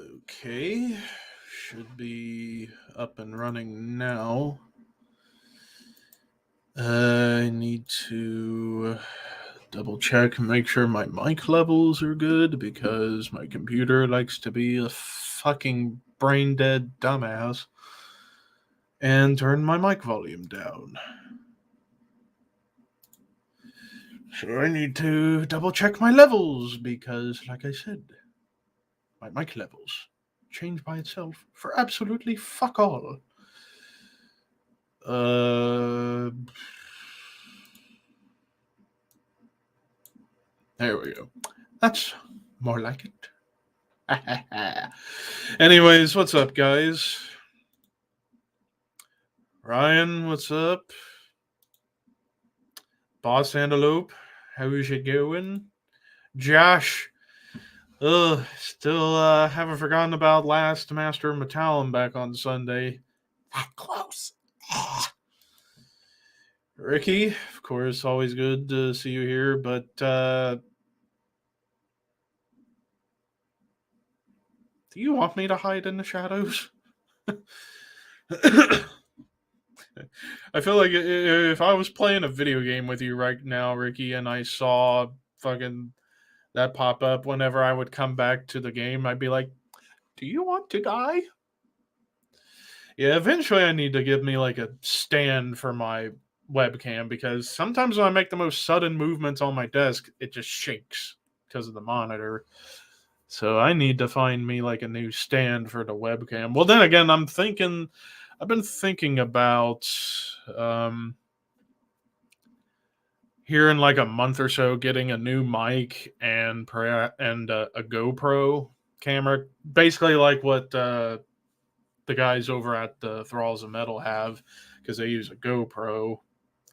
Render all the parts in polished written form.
Okay, should be up and running now. I need to double check and make sure my mic levels are good because my computer likes to be a fucking brain dead dumbass and turn my mic volume down. So I need to double check my levels because, like I said, my mic levels change by itself for absolutely fuck all. Uh, there we go. That's more like it. Anyways, what's up, guys? Ryan, what's up? Boss Antelope, how's it going? Josh, still haven't forgotten about last Master of Metallum back on Sunday. That close. Ricky, of course, always good to see you here, but do you want me to hide in the shadows? I feel like if I was playing a video game with you right now, Ricky, and I saw fucking that pop up whenever I would come back to the game, I'd be like, do you want to die? Yeah, eventually I need to give me like a stand for my webcam because sometimes when I make the most sudden movements on my desk, it just shakes because of the monitor. So I need to find me like a new stand for the webcam. Well, then again, I've been thinking about here in like a month or so getting a new mic and a GoPro camera, basically like what the guys over at the Thralls of Metal have, because they use a GoPro.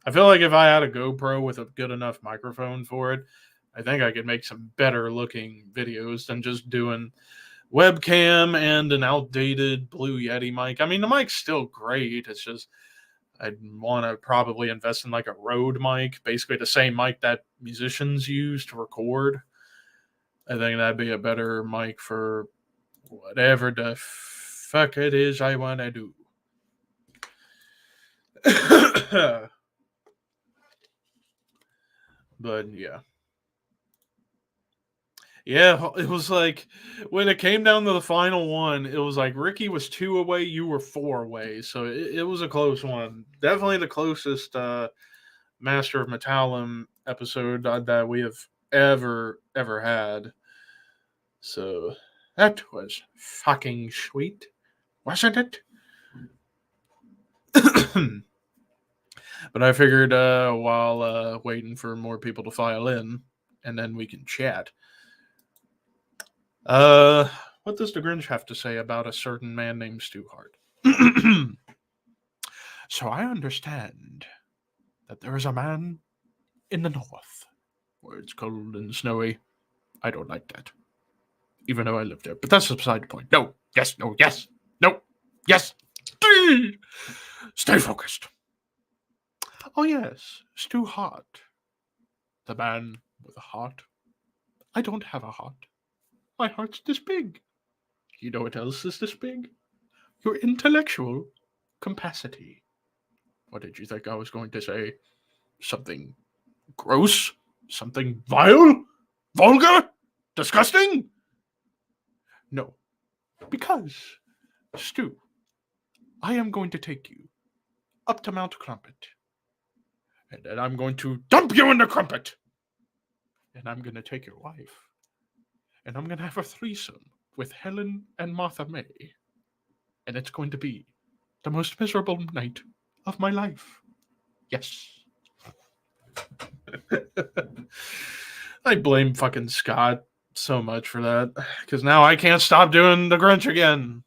I feel like if I had a GoPro with a good enough microphone for it, I think I could make some better looking videos than just doing webcam and an outdated Blue Yeti mic. I mean, the mic's still great. It's just I'd want to probably invest in like a Rode mic, basically the same mic that musicians use to record. I think that'd be a better mic for whatever the fuck it is I want to do. But yeah. Yeah, it was like when it came down to the final one, it was like Ricky was 2 away, you were 4 away. So it was a close one. Definitely the closest Master of Metallum episode that we have ever had. So that was fucking sweet, wasn't it? But I figured while waiting for more people to file in, and then we can chat. What does the Grinch have to say about a certain man named Stu Hart? So I understand that there is a man in the north where it's cold and snowy. I don't like that, even though I live there. But that's beside the point. No, yes, no, yes, no, yes. Stay focused. Oh yes, Stu Hart, the man with a heart. I don't have a heart. My heart's this big. You know what else is this big? Your intellectual capacity. What did you think I was going to say? Something gross? Something vile? Vulgar? Disgusting? No. Because, Stu, I am going to take you up to Mount Crumpet. And then I'm going to dump you in the crumpet. And I'm going to take your wife. And I'm going to have a threesome with Helen and Martha May. And it's going to be the most miserable night of my life. Yes. I blame fucking Scott so much for that because now I can't stop doing the Grinch again.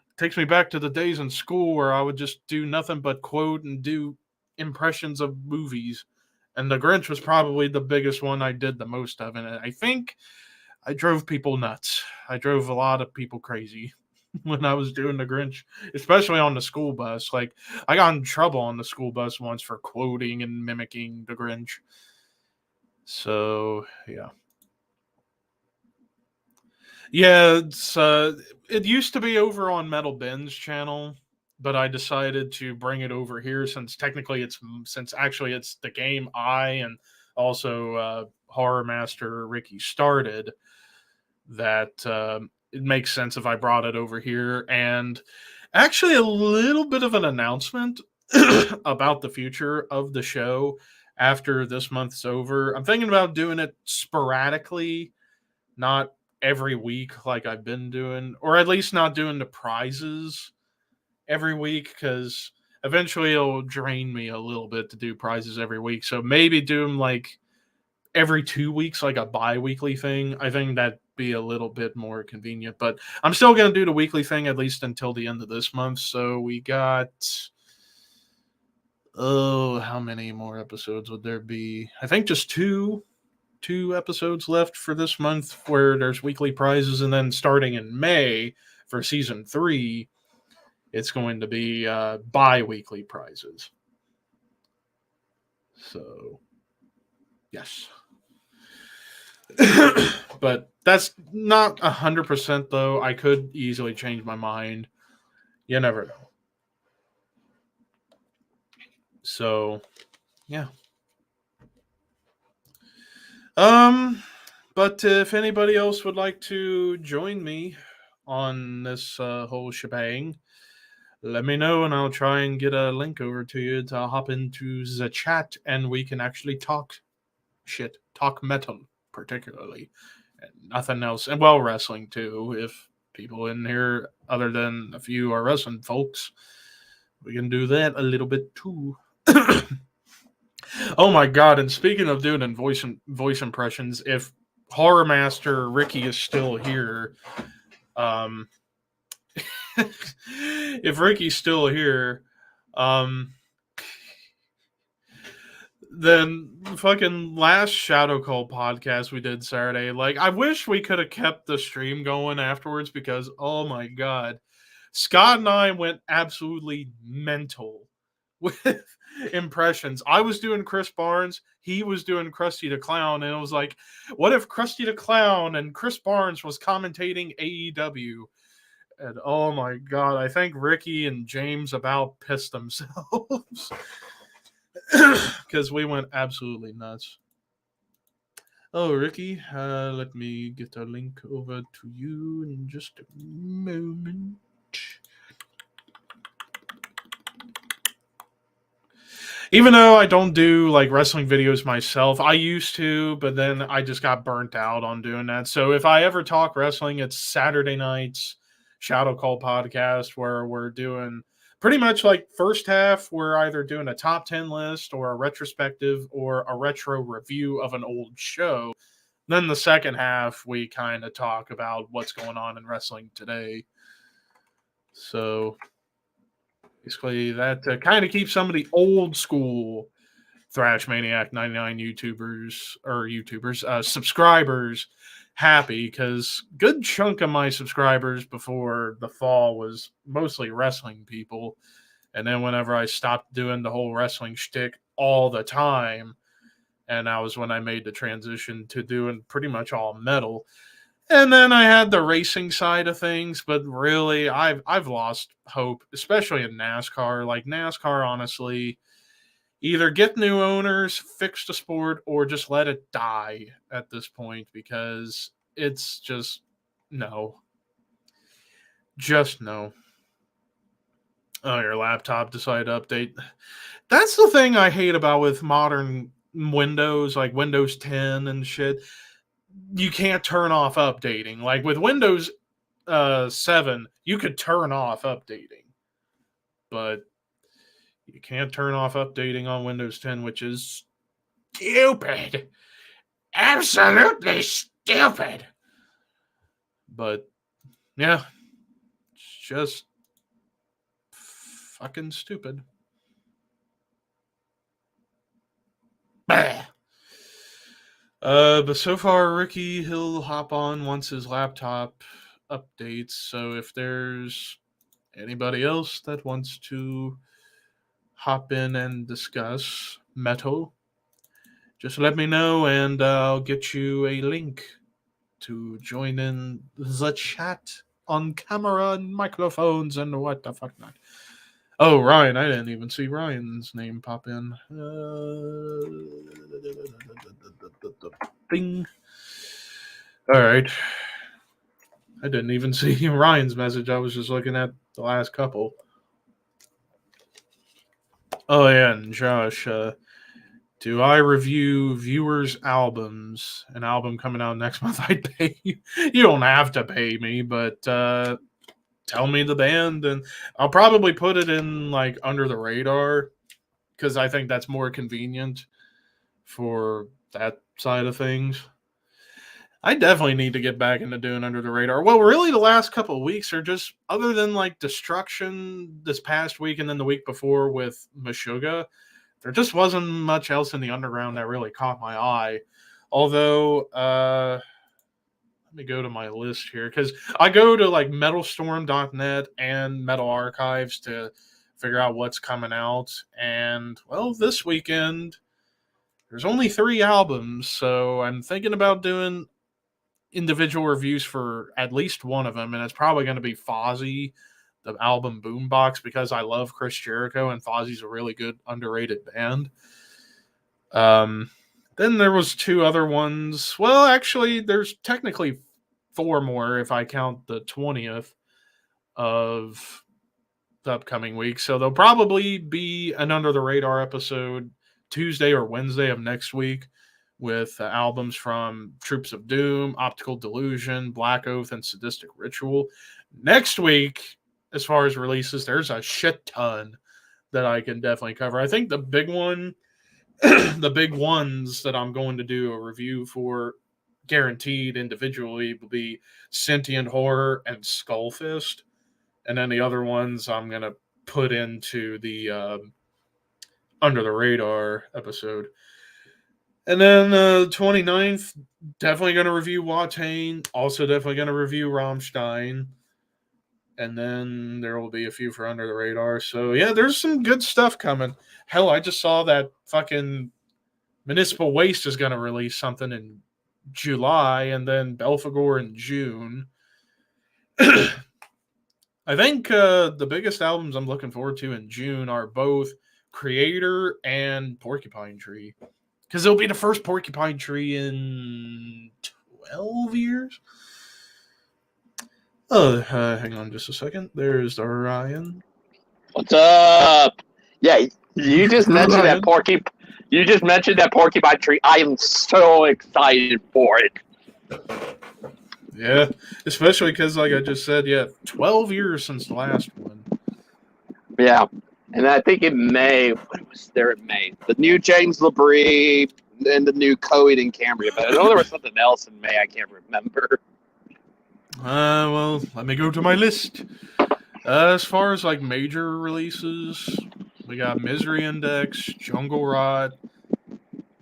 It takes me back to the days in school where I would just do nothing but quote and do impressions of movies. And the Grinch was probably the biggest one I did the most of. And I think I drove people nuts. I drove a lot of people crazy when I was doing the Grinch, especially on the school bus. Like, I got in trouble on the school bus once for quoting and mimicking the Grinch. So, yeah. Yeah, it used to be over on Metal Ben's channel, but I decided to bring it over here since technically since actually it's the game I and also Horror Master Ricky started. That it makes sense if I brought it over here. And actually, a little bit of an announcement about the future of the show after this month's over. I'm thinking about doing it sporadically, not every week like I've been doing, or at least not doing the prizes every week because eventually it'll drain me a little bit to do prizes every week. So maybe do them like every 2 weeks, like a bi-weekly thing. I think that'd be a little bit more convenient, but I'm still going to do the weekly thing at least until the end of this month. So we got, oh, how many more episodes would there be? I think just two episodes left for this month where there's weekly prizes, and then starting in May for season 3, it's going to be bi-weekly prizes. So yes. But that's not 100% though. I could easily change my mind. You never know. So yeah. Um but if anybody else would like to join me on this whole shebang, let me know and I'll try and get a link over to you to hop into the chat and we can actually talk shit, talk metal particularly, and nothing else. And well, wrestling too. If people in here other than a few are wrestling folks, we can do that a little bit too. Oh my god! And speaking of doing voice impressions, if Horror Master Ricky is still here, um, if Ricky's still here, um, then fucking last Shadow Call podcast we did Saturday, like I wish we could have kept the stream going afterwards because oh my god, Scott and I went absolutely mental with impressions. I was doing Chris Barnes, he was doing Krusty the Clown, and it was like, what if Krusty the Clown and Chris Barnes was commentating AEW? And oh my god, I think Ricky and James about pissed themselves because we went absolutely nuts. Oh, Ricky, let me get a link over to you in just a moment. Even though I don't do like wrestling videos myself, I used to, but then I just got burnt out on doing that. So if I ever talk wrestling, it's Saturday nights, Shadow Call podcast, where we're doing pretty much like first half, we're either doing a top 10 list or a retrospective or a retro review of an old show. Then the second half, we kind of talk about what's going on in wrestling today. So basically, that kind of keeps some of the old school Thrash Maniac 99 subscribers happy because good chunk of my subscribers before the fall was mostly wrestling people. And then whenever I stopped doing the whole wrestling shtick all the time, and that was when I made the transition to doing pretty much all metal. And then I had the racing side of things, but really I've lost hope, especially in NASCAR. Like NASCAR, honestly, either get new owners, fix the sport, or just let it die at this point because it's just no. Just no. Oh, your laptop decided to update. That's the thing I hate about with modern Windows, like Windows 10 and shit. You can't turn off updating. Like with Windows 7, you could turn off updating, but you can't turn off updating on Windows 10, which is stupid. Absolutely stupid. But yeah, it's just fucking stupid. Bah. But so far, Ricky, he'll hop on once his laptop updates. So if there's anybody else that wants to hop in and discuss metal, just let me know and I'll get you a link to join in the chat on camera and microphones and what the fuck not. Oh, Ryan, I didn't even see Ryan's name pop in. Bing. All right. I didn't even see Ryan's message. I was just looking at the last couple. Oh, yeah, and Josh, do I review viewers' albums? An album coming out next month, I'd pay you. You don't have to pay me, but tell me the band, and I'll probably put it in like under the radar because I think that's more convenient for that side of things. I definitely need to get back into doing under the radar. Well, really, the last couple of weeks are just, other than like Destruction this past week and then the week before with Meshuggah, there just wasn't much else in the underground that really caught my eye. Although, let me go to my list here, because I go to like metalstorm.net and Metal Archives to figure out what's coming out. And, well, this weekend, there's only 3 albums, so I'm thinking about doing individual reviews for at least one of them, and it's probably going to be Fozzy, the album Boombox, because I love Chris Jericho, and Fozzy's a really good, underrated band. Then there was 2 other ones. Well, actually, there's technically 4 more if I count the 20th of the upcoming week. So there'll probably be an Under the Radar episode Tuesday or Wednesday of next week with albums from Troops of Doom, Optical Delusion, Black Oath, and Sadistic Ritual. Next week, as far as releases, there's a shit ton that I can definitely cover. I think the big one, the big ones that I'm going to do a review for guaranteed individually will be Sentient Horror and Skullfist. And then the other ones I'm going to put into the Under the Radar episode. And then 29th, definitely going to review Watain. Also definitely going to review Rammstein. And then there will be a few for Under the Radar. So, yeah, there's some good stuff coming. Hell, I just saw that fucking Municipal Waste is going to release something in July, and then Belphegor in June. I think the biggest albums I'm looking forward to in June are both Creator and Porcupine Tree. Because it'll be the first Porcupine Tree in 12 years. Hang on just a second. There's Orion. What's up? Yeah, you just mentioned that You just mentioned that Porcupine Tree. I am so excited for it. Yeah, especially because, like I just said, 12 years since the last one. Yeah, and I think in May, what was there in May? The new James LaBrie and the new Coheed and Cambria. But I know there was something else in May. I can't remember. Well, let me go to my list. As far as like major releases, we got Misery Index, Jungle Rot,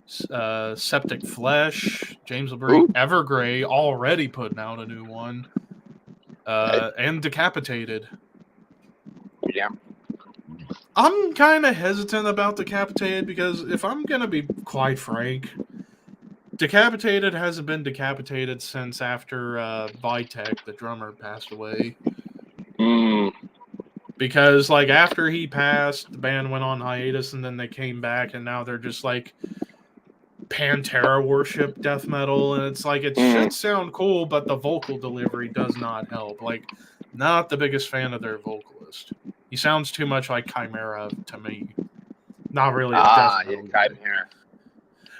Septic Flesh, James LaBrie, Evergrey already putting out a new one, and Decapitated. Yeah. I'm kind of hesitant about Decapitated because if I'm going to be quite frank, Decapitated hasn't been decapitated since after Vitek, the drummer, passed away. Because, like, after he passed, the band went on hiatus, and then they came back, and now they're just, like, Pantera worship death metal, and it's like, it should sound cool, but the vocal delivery does not help. Like, not the biggest fan of their vocalist. He sounds too much like Chimera to me. Not really a death metal guy. Chimera.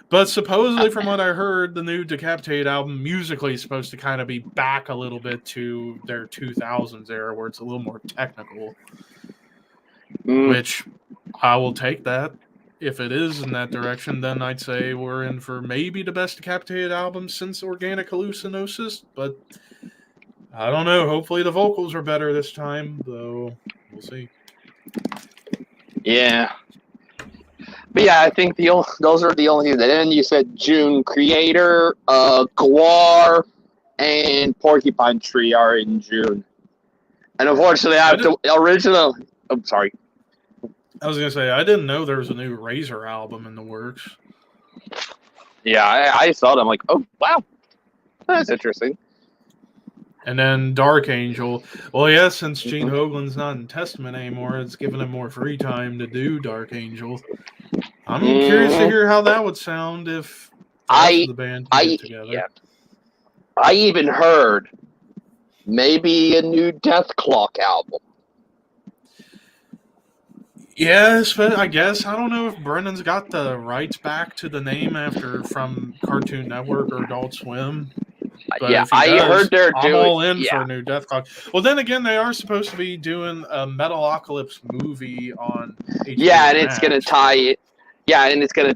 But supposedly, from what I heard, the new Decapitated album musically is supposed to kind of be back a little bit to their 2000s era, where it's a little more technical. Which I will take that. If it is in that direction, then I'd say we're in for maybe the best Decapitated album since Organic Hallucinosis. But I don't know. Hopefully the vocals are better this time, though. We'll see. Yeah. But yeah, I think those are the only things. And then you said June, Creator, Gwar, and Porcupine Tree are in June. And unfortunately, I have to original. I'm sorry. I was gonna say I didn't know there was a new Razor album in the works. Yeah, I saw them. Like, oh wow, That's interesting. And then Dark Angel. Well, yeah, since Gene Mhm. Hoglan's not in Testament anymore, it's given him more free time to do Dark Angel. I'm curious to Mhm. hear how that would sound if the rest of the band can get together. Yeah. I even heard maybe a new Death Clock album. Yes, but I guess I don't know if Brennan's got the rights back to the name from Cartoon Network or Adult Swim. But Yeah, if he I does, heard they're I'm doing. all in for Yeah, a new Death Clock. Well, then again, they are supposed to be doing a Metalocalypse movie on yeah, HBO and it's gonna Max. tie it. Yeah, and it's gonna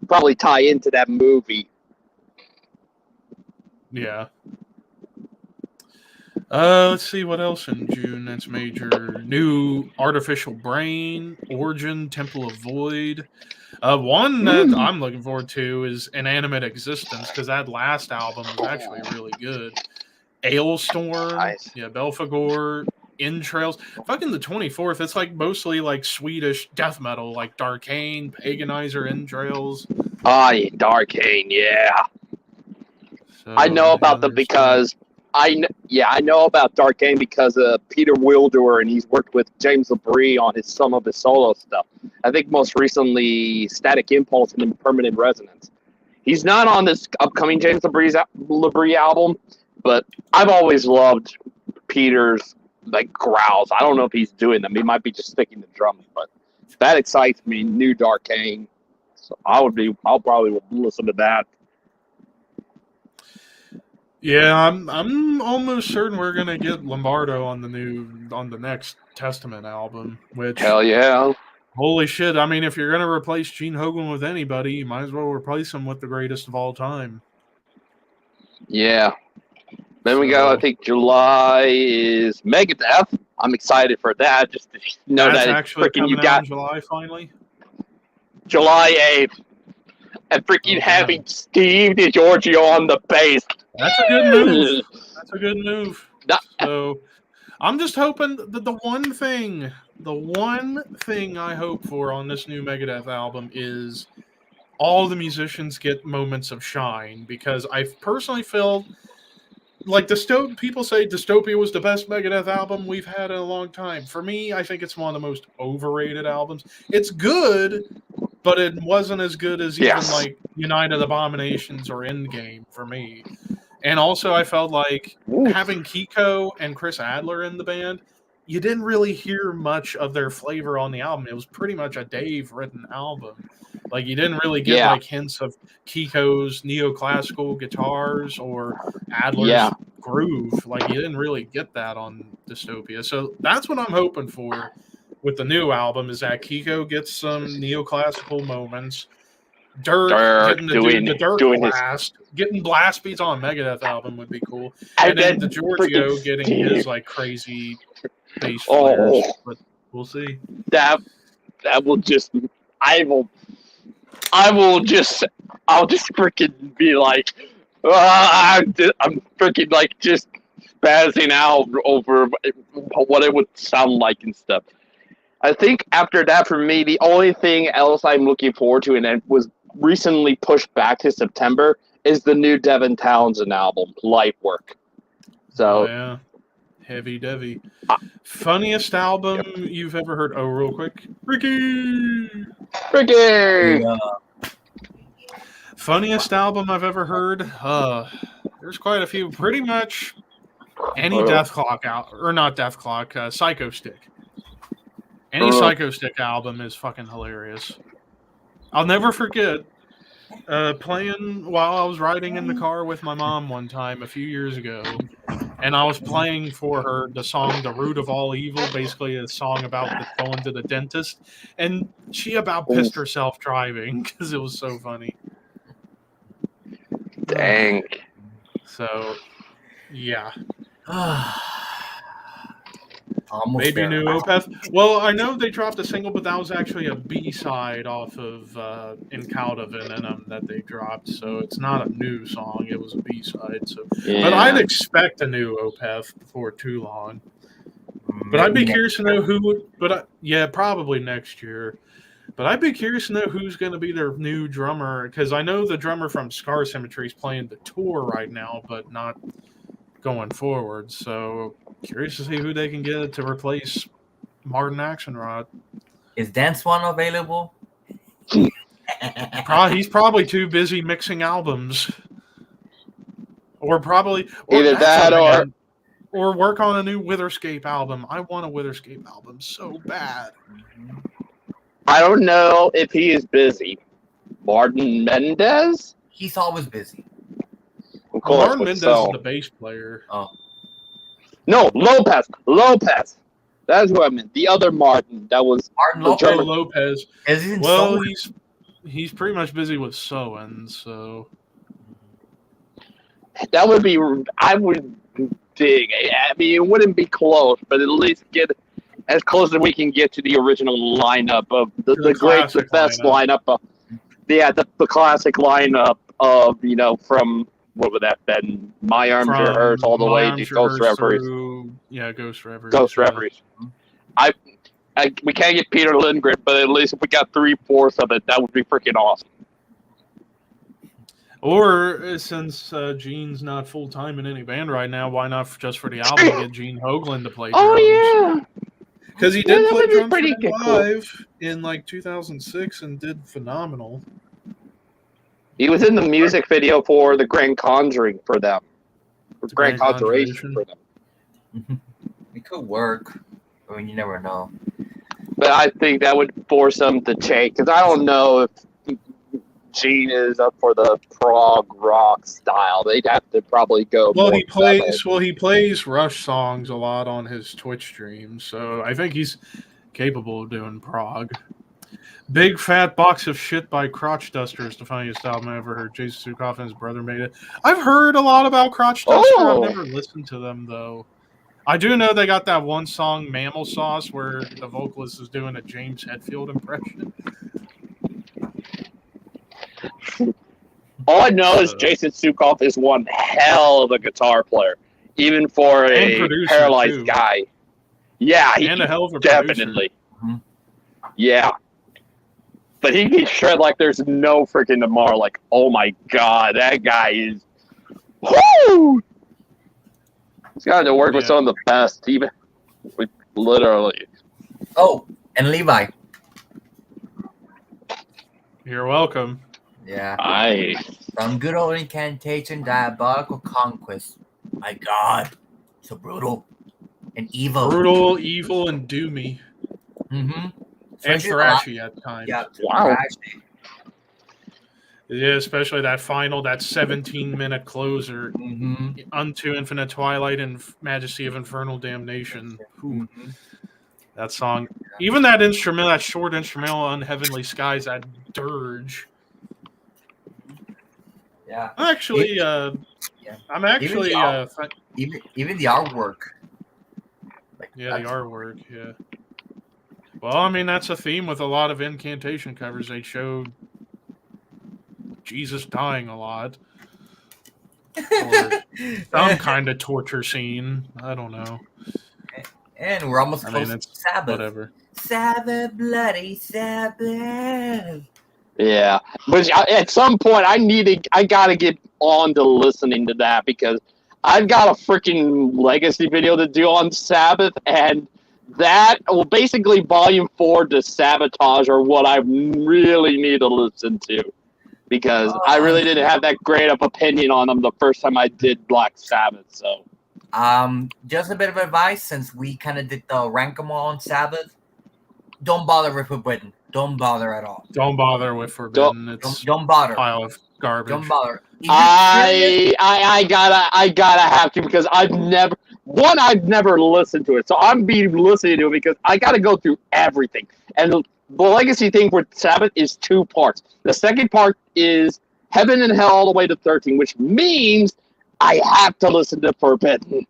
probably tie into that movie. Yeah. Let's see what else in June that's major. New Artificial Brain, Origin, Temple of Void. One that I'm looking forward to is Inanimate Existence, because that last album was actually really good. Ailstorm, Nice. yeah, Belphegor, Entrails. Fucking the 24th, it's like mostly like Swedish death metal, like Darkane, Paganizer, Entrails. Yeah, Darkane, yeah. So, I know about them there's that. because I know about Darkane because of Peter Wilder, and he's worked with James LaBrie on some of his solo stuff. I think most recently Static Impulse and Impermanent Resonance. He's not on this upcoming James LaBrie album, but I've always loved Peter's like growls. I don't know if he's doing them. He might be just sticking to drums, but that excites me. New Darkane, so I'll probably listen to that. Yeah, I'm almost certain we're gonna get Lombardo on the next Testament album. Which, Hell yeah! holy shit! I mean, if you're gonna replace Gene Hoglan with anybody, you might as well replace him with the greatest of all time. Yeah. Then we got, I think July is Megadeth. I'm excited for that. Just to know that's that it's actually freaking you coming out got in July finally. July 8th, and freaking having Steve DiGiorgio on the bass. That's a good move. That's a good move. No, So I'm just hoping that the one thing I hope for on this new Megadeth album is all the musicians get moments of shine, because I personally feel like people say Dystopia was the best Megadeth album we've had in a long time. For me, I think it's one of the most overrated albums. It's good, but it wasn't as good as even like United Abominations or Endgame for me. And also, I felt like having Kiko and Chris Adler in the band, you didn't really hear much of their flavor on the album. It was pretty much a Dave written album. Like, you didn't really get like hints of Kiko's neoclassical guitars or Adler's groove. Like, you didn't really get that on Dystopia. So that's what I'm hoping for with the new album, is that Kiko gets some neoclassical moments. Dirk getting the Dirk blast, getting blast beats on a Megadeth album would be cool, and then DiGiorgio getting his like crazy bass flares. But we'll see. That will just I'll just freaking be like, I'm freaking like just spazzing out over what it would sound like and stuff. I think after that, for me, the only thing else I'm looking forward to, and it was recently pushed back to September, is the new Devin Townsend album, Light Work. So, yeah, heavy Devi. Funniest album you've ever heard? Oh, real quick, Ricky. Yeah. Funniest album I've ever heard? There's quite a few. Pretty much any Death Clock not Death Clock, Psycho Stick. Any Psycho Stick album is fucking hilarious. I'll never forget playing while I was riding in the car with my mom one time a few years ago, and I was playing for her the song "The Root of All Evil," basically a song about going to the dentist, and she about pissed herself driving because it was so funny. Dang. So, yeah. Maybe new Opeth. Well, I know they dropped a single, but that was actually a B-side off of Incauda Venenum that they dropped, so it's not a new song. It was a B-side. So, but I'd expect a new Opeth before too long. But I'd be curious to know who would. But probably next year. But I'd be curious to know who's going to be their new drummer, because I know the drummer from Scar Symmetry is playing the tour right now, but not going forward. So curious to see who they can get to replace Martin Axelrod. Is Dance One available? He's probably too busy mixing albums, or Either that or work on a new Witherscape album. I want a Witherscape album so bad. I don't know if he is busy. Martin Mendez? He's always busy. Of course, Martin Mendez is the bass player. Oh. No, Lopez. That's who I meant. The other Martin. That was Martin Lopez. Is he in well, Soen? he's pretty much busy with Soen, so that would be. I would dig. I mean, it wouldn't be close, but at least get as close as we can get to the original lineup of the best lineup of the classic lineup of from what would that been? My Arms Are Hers all the way to Ghost Reveries. Ghost Reveries. Ghost Reveries. We can't get Peter Lindgren, but at least if we got 3/4 of it, that would be freaking awesome. Or since Gene's not full time in any band right now, why not just for the album get Gene Hoglan to play drums? Oh yeah, because he did play drums pretty live in like 2006 and did phenomenal. He was in the music video for the Grand Conjuring for them. Grand Conjuration for them. It could work. I mean, you never know. But I think that would force them to take, because I don't know if Gene is up for the prog rock style. They'd have to probably go. He plays Rush songs a lot on his Twitch stream, so I think he's capable of doing prog. Big Fat Box of Shit by Crotch Duster is the funniest album I ever heard. Jason Sukoff and his brother made it. I've heard a lot about Crotch Duster. I've never listened to them, though. I do know they got that one song, Mammal Sauce, where the vocalist is doing a James Hetfield impression. All I know is Jason Sukoff is one hell of a guitar player, even for a paralyzed guy. Yeah, and a hell of a definitely. Yeah. But he can shred like there's no freaking tomorrow. Like, oh my god, that guy is. Woo! He's got to work with some of the best, even literally. Oh, and Levi. You're welcome. Yeah. Nice. From Good Old Incantation, Diabolical Conquest. My god. So brutal. And evil. Brutal, evil, and doomy. Mm-hmm. And thrashy at times. Yeah, wow. Thrashy. Yeah, especially that 17-minute closer. Mm-hmm. Unto Infinite Twilight and Majesty of Infernal Damnation. Mm-hmm. That song. Even that instrumental, that short instrumental on Heavenly Skies, that dirge. Yeah. Actually, I'm actually... Even the artwork. The artwork, yeah. Well, I mean, that's a theme with a lot of Incantation covers. They showed Jesus dying a lot. Or some kind of torture scene. I don't know. And we're almost close to Sabbath. Whatever. Sabbath, bloody Sabbath. Yeah. But at some point, I gotta get on to listening to that, because I've got a freaking legacy video to do on Sabbath, and that, well, basically Volume 4 to Sabotage are what I really need to listen to, because I really didn't have that great of opinion on them the first time I did Black Sabbath. So, just a bit of advice, since we kind of did the rank 'em all on Sabbath. Don't bother with Forbidden. Don't bother at all. Don't bother with Forbidden. Don't bother. Pile of garbage. Don't bother. I gotta have to, because I've never listened to it, so I'm listening to it because I gotta go through everything. And the legacy thing for Sabbath is 2 parts. The second part is Heaven and Hell all the way to 13, which means I have to listen to Forbidden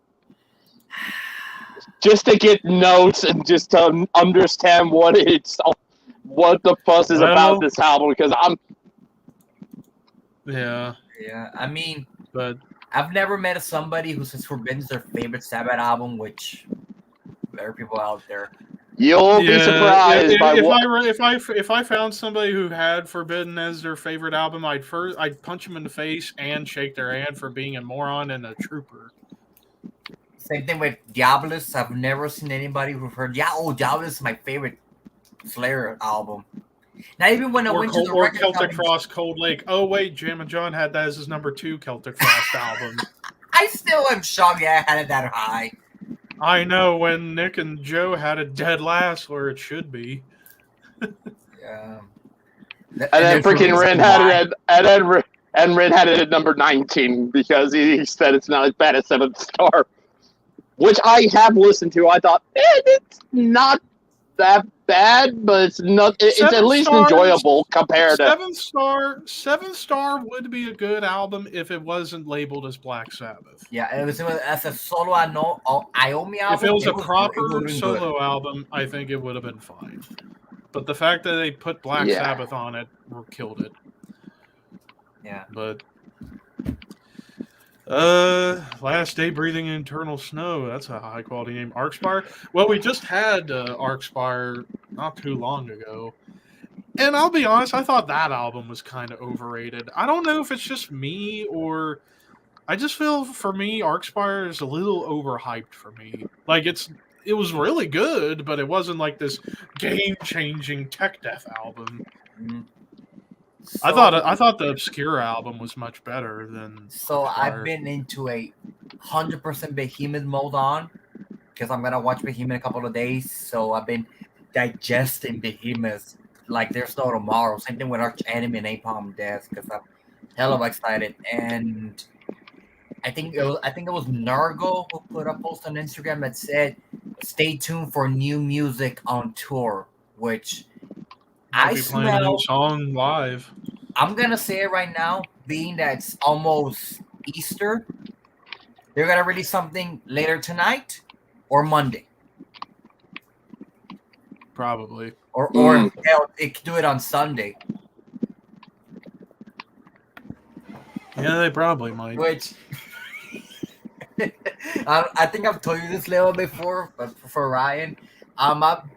just to get notes and just to understand what the fuss is about this album, because I'm. Yeah. Yeah, I mean, but I've never met somebody who says Forbidden's their favorite Sabbath album, which there are people out there. You'll be surprised by what. If I found somebody who had Forbidden as their favorite album, I'd punch them in the face and shake their hand for being a moron and a trooper. Same thing with Diabolus. I've never seen anybody who've heard, Diabolus is my favorite Slayer album. Not even when I went to the record Celtic company. Frost, Cold Lake. Oh wait, Jam and John had that as his number 2 Celtic Frost album. I still am shocked I had it that high. I know, when Nick and Joe had it dead last where it should be. Yeah. And then freaking Ren had it and Ren had it at number 19 because he said it's not as bad as 7th Star, which I have listened to. I thought it's not that bad, but it's not. It's at least enjoyable compared to 7th Star would be a good album if it wasn't labeled as Black Sabbath. Yeah, it was as a solo Iommi album. If it was a proper solo album, I think it would have been fine. But the fact that they put Black Sabbath on it killed it. Yeah. But Last Day Breathing in Eternal Snow, that's a high quality name. Archspire. Well, we just had Archspire not too long ago. And I'll be honest, I thought that album was kind of overrated. I don't know if it's just me or I just feel for me Archspire is a little overhyped for me. Like it was really good, but it wasn't like this game-changing tech death album. Mm-hmm. So, I thought the Obscure album was much better than. So Archspire. I've been into a 100% Behemoth mode on because I'm gonna watch Behemoth in a couple of days. So I've been digesting Behemoth like there's no tomorrow. Same thing with Arch Enemy and Napalm Death because I'm hella excited. And I think it was Nargo who put a post on Instagram that said, "Stay tuned for new music on tour," which Might be playing a new song live. I'm gonna say it right now, being that it's almost Easter, they're gonna release something later tonight or Monday. Probably. Or hell, they could do it on Sunday. Yeah, they probably might. Which I think I've told you this level before, but for Ryan.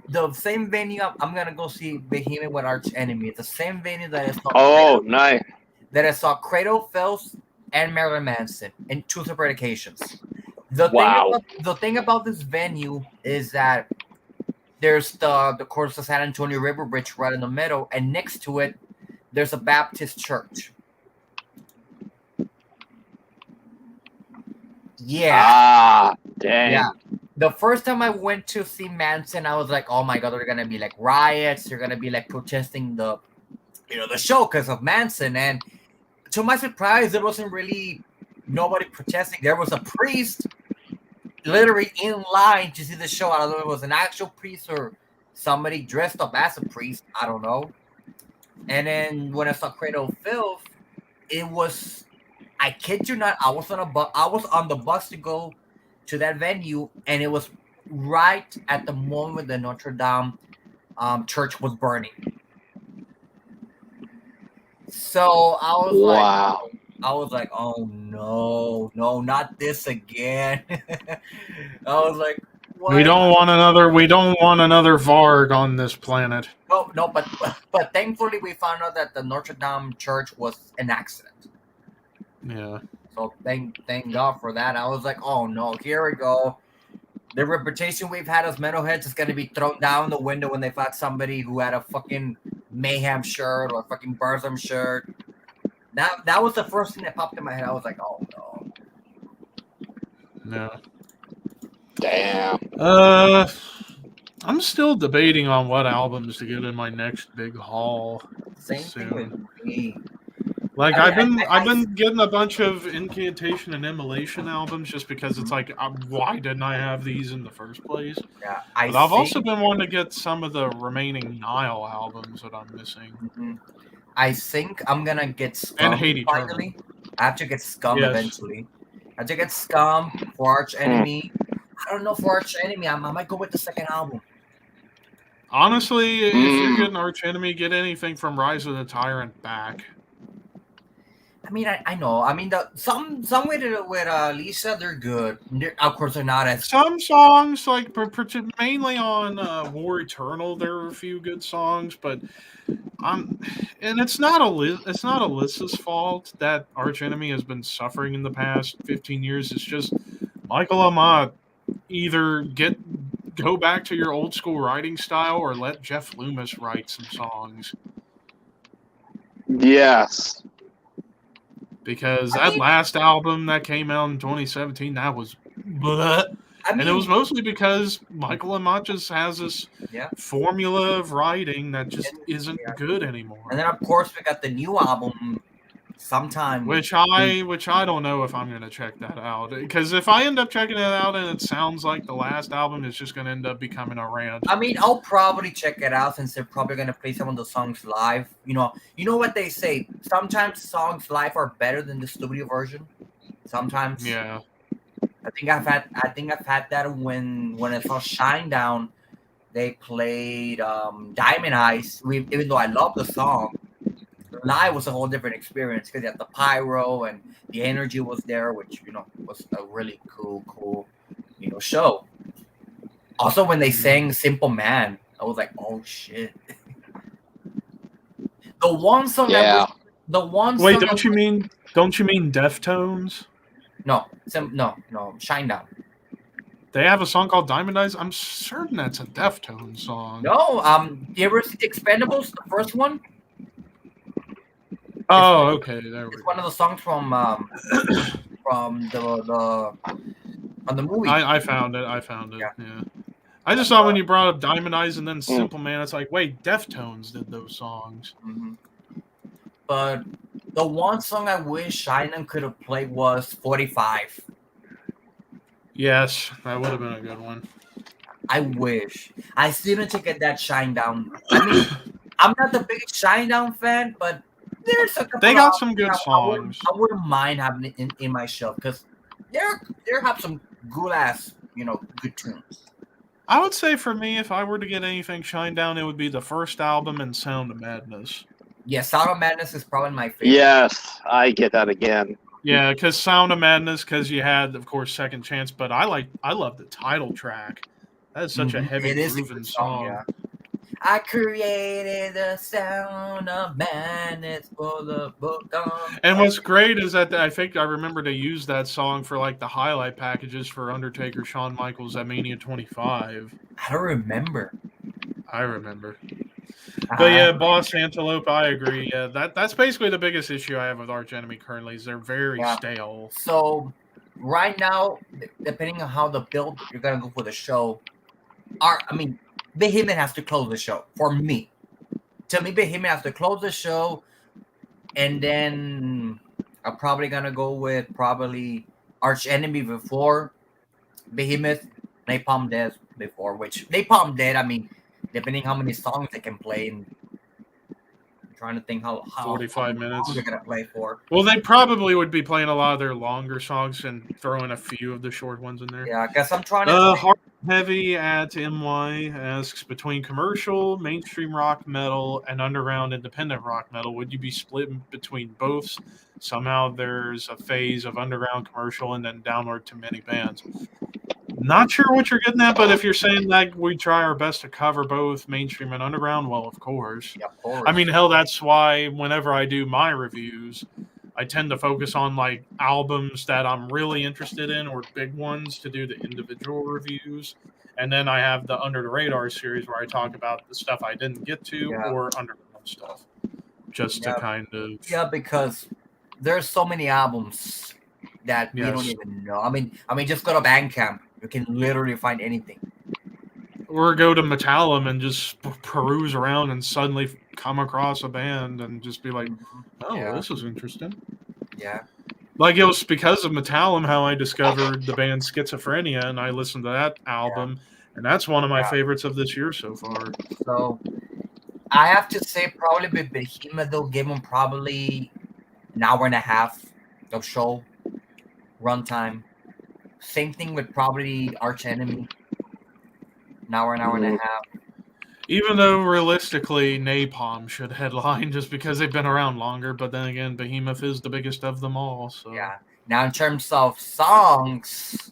The same venue I'm gonna go see Behemoth with Arch Enemy. It's the same venue that I saw. Nice. That I saw Cradle Filth and Marilyn Manson in 2 separate occasions. The thing about this venue is that there's of course the San Antonio River Bridge right in the middle, and next to it there's a Baptist church. Yeah. Dang. Yeah. The first time I went to see Manson, I was like, "Oh my god, they're gonna be like riots. They're gonna be like protesting the show because of Manson." And to my surprise, there wasn't really nobody protesting. There was a priest literally in line to see the show. I don't know if it was an actual priest or somebody dressed up as a priest. I don't know. And then when I saw Cradle Filth, it was, I kid you not, I was on the bus to go to that venue, and it was right at the moment the Notre Dame church was burning. So I was like, oh no, not this again. I was like, what? We don't want another Varg on this planet. No, but thankfully we found out that the Notre Dame church was an accident. Yeah. So thank God for that. I was like, oh no, here we go. The reputation we've had as metalheads is going to be thrown down the window when they find somebody who had a fucking Mayhem shirt or a fucking Burzum shirt. That was the first thing that popped in my head. I was like, oh no. No. Damn. I'm still debating on what albums to get in my next big haul. Same thing with me. Like I've been getting a bunch of Incantation and Immolation albums just because it's like, why didn't I have these in the first place? Yeah, I've also been wanting to get some of the remaining Nile albums that I'm missing. Mm-hmm. I think I'm gonna get Scum finally. I have to get Scum eventually. I have to get Scum for Arch Enemy. I don't know for Arch Enemy. I might go with the second album. Honestly, if you're getting Arch Enemy, get anything from Rise of the Tyrant back. I mean, I know. I mean, some with Lisa, they're good. Of course, they're not as Some songs, like mainly on War Eternal, there are a few good songs, but and it's not Alyssa's fault that Arch Enemy has been suffering in the past 15 years. It's just Michael Amott, either go back to your old school writing style or let Jeff Loomis write some songs. Yes. Because that last album that came out in 2017, that was bleh. And it was mostly because Michael Amott just has this formula of writing that just isn't good anymore. And then, of course, we got the new album sometime. Which I don't know if I'm going to check that out. Because if I end up checking it out and it sounds like the last album, it's just going to end up becoming a rant. I mean, I'll probably check it out since they're probably going to play some of the songs live. You know what they say. Sometimes songs live are better than the studio version. Sometimes. Yeah. I think I've had that when I saw Shinedown, they played Diamond Eyes. Even though I love the song, live was a whole different experience because you had the pyro and the energy was there, which was a really cool show. Also, when they sang "Simple Man," I was like, "Oh shit!" The one song. Yeah. Wait, don't you mean Deftones? No, Shinedown. They have a song called Diamond Eyes. I'm certain that's a Deftones song. No, you ever see the Expendables, the first one? Oh, okay. It's one of the songs from the movie. I found it. Yeah. I just thought when you brought up Diamond Eyes and then Simple Man, it's like, wait, Deftones did those songs. Mm-hmm. But the one song I wish Shinedown could have played was 45. Yes, that would have been a good one. I wish. I still need to get that Shinedown. I mean, I'm not the biggest Shinedown fan, but there's a couple. They got some good songs. I wouldn't mind having it in my shelf because they have some good ass, good tunes. I would say for me, if I were to get anything Shinedown, it would be the first album and Sound of Madness. Yeah, Sound of Madness is probably my favorite. Yes, I get that again. Yeah, because Sound of Madness, because you had, of course, Second Chance, but I love the title track. That is such a heavy, grooving song. Yeah. I created the sound of madness for the book on. And what's great is that I think I remember they used that song for like the highlight packages for Undertaker Shawn Michaels at Mania 25. I don't remember. I remember. But yeah, Boss Antelope, I agree. Yeah, that's basically the biggest issue I have with Arch Enemy currently is they're very stale. So right now, depending on how the build you're gonna go for the show, Behemoth has to close the show for me. To me, Behemoth has to close the show, and then I'm probably gonna go with Arch Enemy before Behemoth, Napalm Death before. Which Napalm Death, I mean, depending how many songs they can play, and I'm trying to think how 45 minutes they're gonna play for. Well, they probably would be playing a lot of their longer songs and throwing a few of the short ones in there. Yeah, I guess I'm trying to. Hard Heavy at MY asks, between commercial, mainstream rock metal, and underground independent rock metal, would you be split between both? Somehow there's a phase of underground commercial and then downward to many bands. Not sure what you're getting at, but if you're saying that we try our best to cover both mainstream and underground, well, of course. Yeah, of course. I mean, hell, that's why whenever I do my reviews, I tend to focus on like albums that I'm really interested in or big ones to do the individual reviews. And then I have the Under the Radar series where I talk about the stuff I didn't get to or underground stuff. Just to kind of... Yeah, because there's so many albums that we don't even know. I mean, just go to Bandcamp. You can literally find anything. Or go to Metallum and just peruse around and suddenly come across a band and just be like, oh, this is interesting. Yeah. Like it was because of Metallum how I discovered the band Schizophrenia, and I listened to that album, and that's one of my favorites of this year so far. So I have to say probably with Behemoth, they'll give them probably an hour and a half of show runtime. Same thing with probably Arch Enemy. An hour and a half. Even though realistically, Napalm should headline just because they've been around longer. But then again, Behemoth is the biggest of them all. So Yeah. Now, in terms of songs,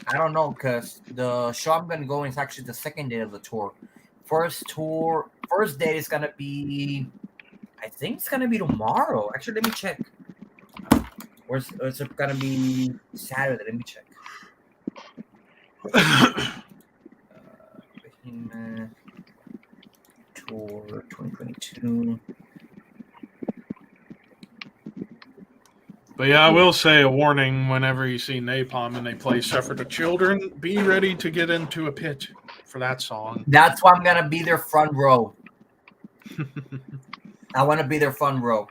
I don't know, because the show I'm gonna go in is actually the second day of the tour. First day is gonna be, I think it's gonna be tomorrow. Actually, let me check. Or is it gonna be Saturday? Let me check. Behemoth Tour 2022. But yeah, I will say a warning whenever you see Napalm and they play Suffer the Children, be ready to get into a pit for that song. That's why I'm gonna be their front row. I want to be their front row.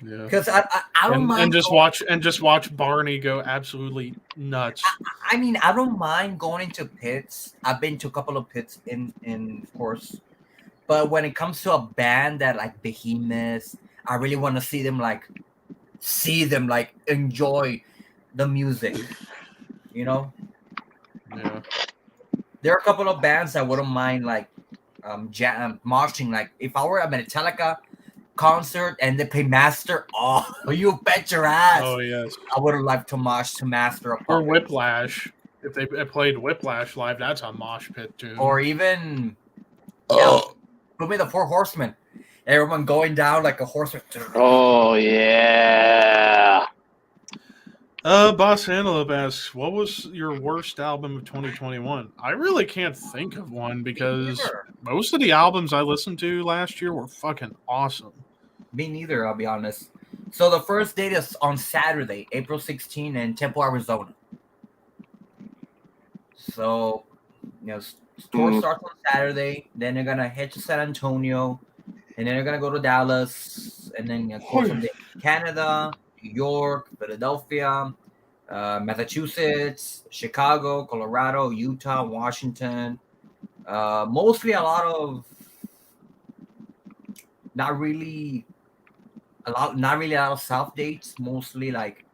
Yeah. Because I don't mind. And just watch Barney go absolutely nuts. I mean, I don't mind going into pits. I've been to a couple of pits in of course. But when it comes to a band that like Behemoth, I really want to see them like enjoy the music. You know? Yeah. There are a couple of bands I wouldn't mind like moshing. Like if I were at a Metallica concert and they play Master, oh, you bet your ass. Oh yes. I would have liked to mosh to Master of Or Puppets. Whiplash. If they played Whiplash live, that's a mosh pit too. Or even put me the Four Horsemen. Everyone going down like a horseman. Oh yeah. Boss Antelope asks, what was your worst album of 2021? I really can't think of one because most of the albums I listened to last year were fucking awesome. Me neither, I'll be honest. So the first date is on Saturday, April 16 in Temple, Arizona. So, tour starts on Saturday. Then they're gonna head to San Antonio, and then they're gonna go to Dallas, and then of course Canada, New York, Philadelphia, Massachusetts, Chicago, Colorado, Utah, Washington. Mostly a lot of not really a lot of South dates. Mostly like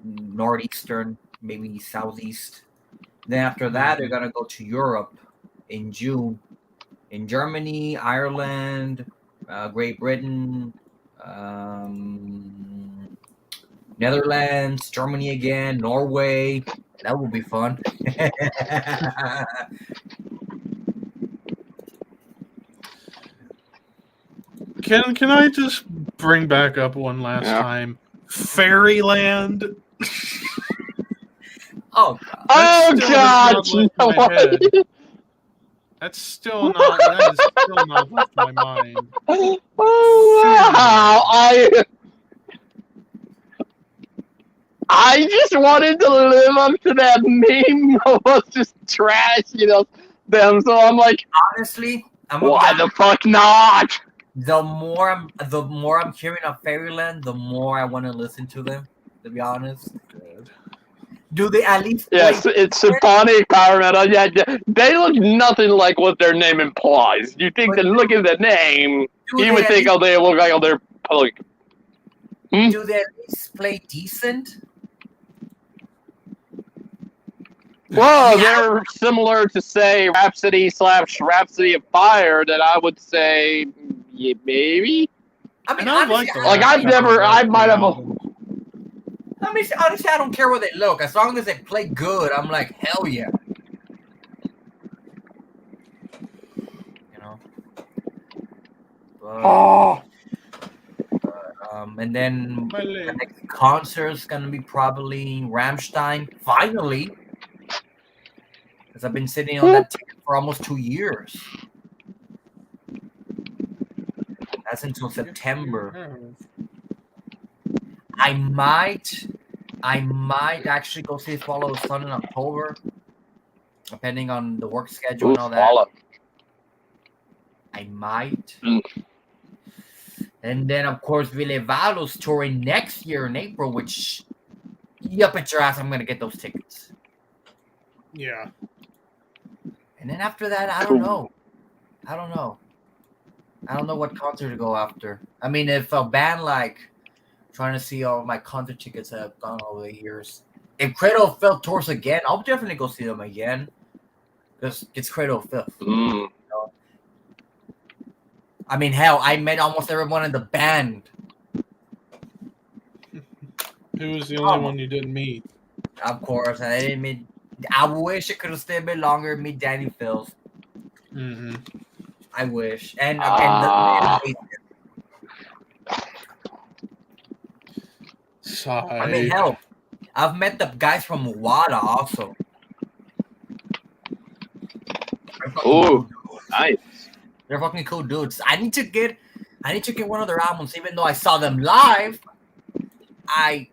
northeastern, maybe southeast. Then after that, they're gonna go to Europe in June, in Germany, Ireland, Great Britain, Netherlands, Germany again, Norway. That would be fun. Can I just bring back up one last time? Fairyland. Oh God! That's still not. That is still not left my mind. Wow! I just wanted to live up to that meme of us just trashing them. So I'm like, honestly, why the fuck not? The more I'm hearing of Fairyland, the more I want to listen to them. To be honest, do they at least? Yes, it's symphonic power metal. Yeah, they look nothing like what their name implies. You think that look at the name, you would think, oh, they look like they're like. Do they at least play decent? Well, they're similar to say Rhapsody / Rhapsody of Fire. That I would say, yeah, maybe. I mean, honestly, I might have. I mean, honestly, I don't care what they look. As long as they play good, I'm like, hell yeah. And then the next concert is gonna be probably Rammstein. Finally, because I've been sitting on that ticket for almost 2 years. That's until September. I might actually go see Follow the Sun in October, depending on the work schedule and all that. I might. And then, of course, Ville Valo's touring next year in April, which, you bet your ass I'm going to get those tickets. Yeah. And then after that, I don't know. I don't know what concert to go after. I mean, if a band like trying to see all of my concert tickets that have gone over the years. If Cradle of Filth tours again, I'll definitely go see them again. because it's Cradle of Filth. Mm. I mean, hell, I met almost everyone in the band. Who was the only one you didn't meet? Of course, I didn't meet. I wish it could have stayed a bit longer and meet Danny Filth. Mm-hmm. I wish. And Ah. Sigh. I mean, hell, I've met the guys from WADA also. Ooh, nice. They're fucking cool dudes. I need to get one of their albums, even though I saw them live. I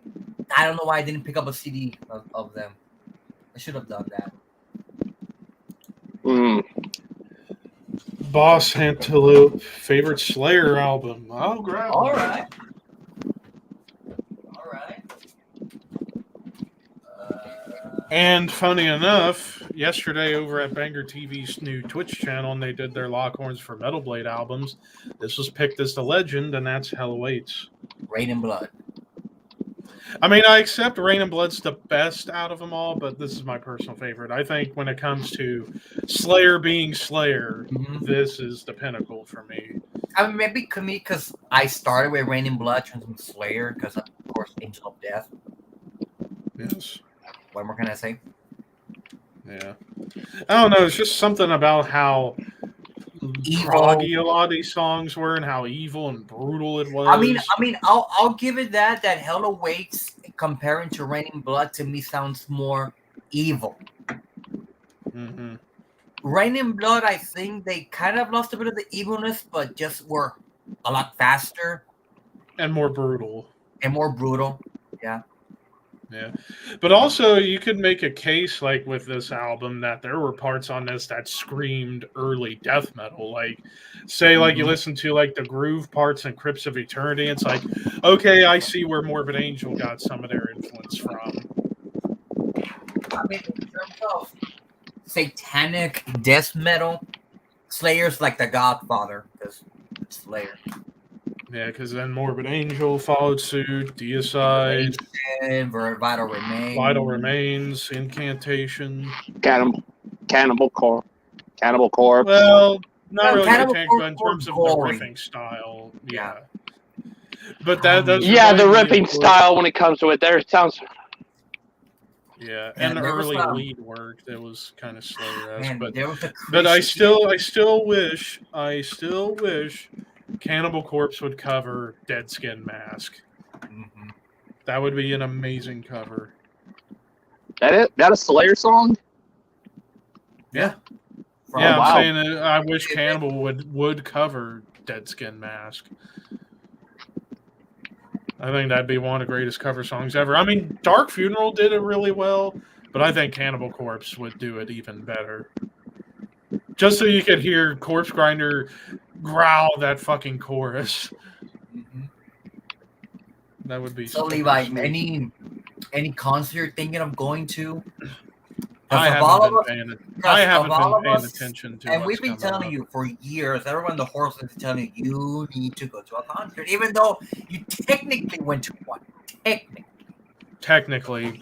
don't know why I didn't pick up a CD of them. I should have done that. Mm. Boss Antelope, favorite Slayer album. I'll grab All one. right. And funny enough, yesterday over at Banger TV's new Twitch channel, and they did their Lockhorns for Metal Blade albums. This was picked as the legend, and that's Hell Awaits. Rain and Blood. I mean, I accept Rain and Blood's the best out of them all, but this is my personal favorite. I think when it comes to Slayer being Slayer, this is the pinnacle for me. I mean, maybe because I started with Rain and Blood, turned into Slayer, because of course, Angel of Death. Yes. What more can I say? Yeah. I don't know. It's just something about how proggy a lot of these songs were and how evil and brutal it was. I mean, I'll give it that Hell Awaits comparing to Rain and Blood to me sounds more evil. Mm-hmm. Rain and Blood, I think they kind of lost a bit of the evilness, but just were a lot faster and more brutal. Yeah. Yeah. But also you could make a case like with this album that there were parts on this that screamed early death metal. Like say like you listen to like the groove parts in Crypts of Eternity, it's like, okay, I see where Morbid Angel got some of their influence from. I mean, in terms of satanic death metal, Slayer's like the Godfather, because Slayer. Yeah, because then Morbid Angel followed suit, Deicide, Vital Remains, Incantation, Cannibal Corpse. Well, not really Cannibal but in terms of gory. the riffing style, Yeah. But those yeah, the remind me riffing of style when it comes to it, there it sounds. Yeah, and the there was early lead work that was kind of Slayer-esque, Man, there was a but I Christian- still wish Cannibal Corpse would cover Dead Skin Mask. Mhm. That would be an amazing cover. That a Slayer song? Yeah. From- Yeah, wow. I'm saying that I wish Cannibal would cover Dead Skin Mask. I think that'd be one of the greatest cover songs ever. I mean, Dark Funeral did it really well, but I think Cannibal Corpse would do it even better. Just so you could hear Corpse Grinder growl that fucking chorus. Mhm. That would be So super Levi, sweet. any concert you're thinking of going to? I haven't been paying attention to. And we've what's been coming telling up. you for years, everyone in the horse is telling you need to go to a concert, even though you technically went to one. Technically,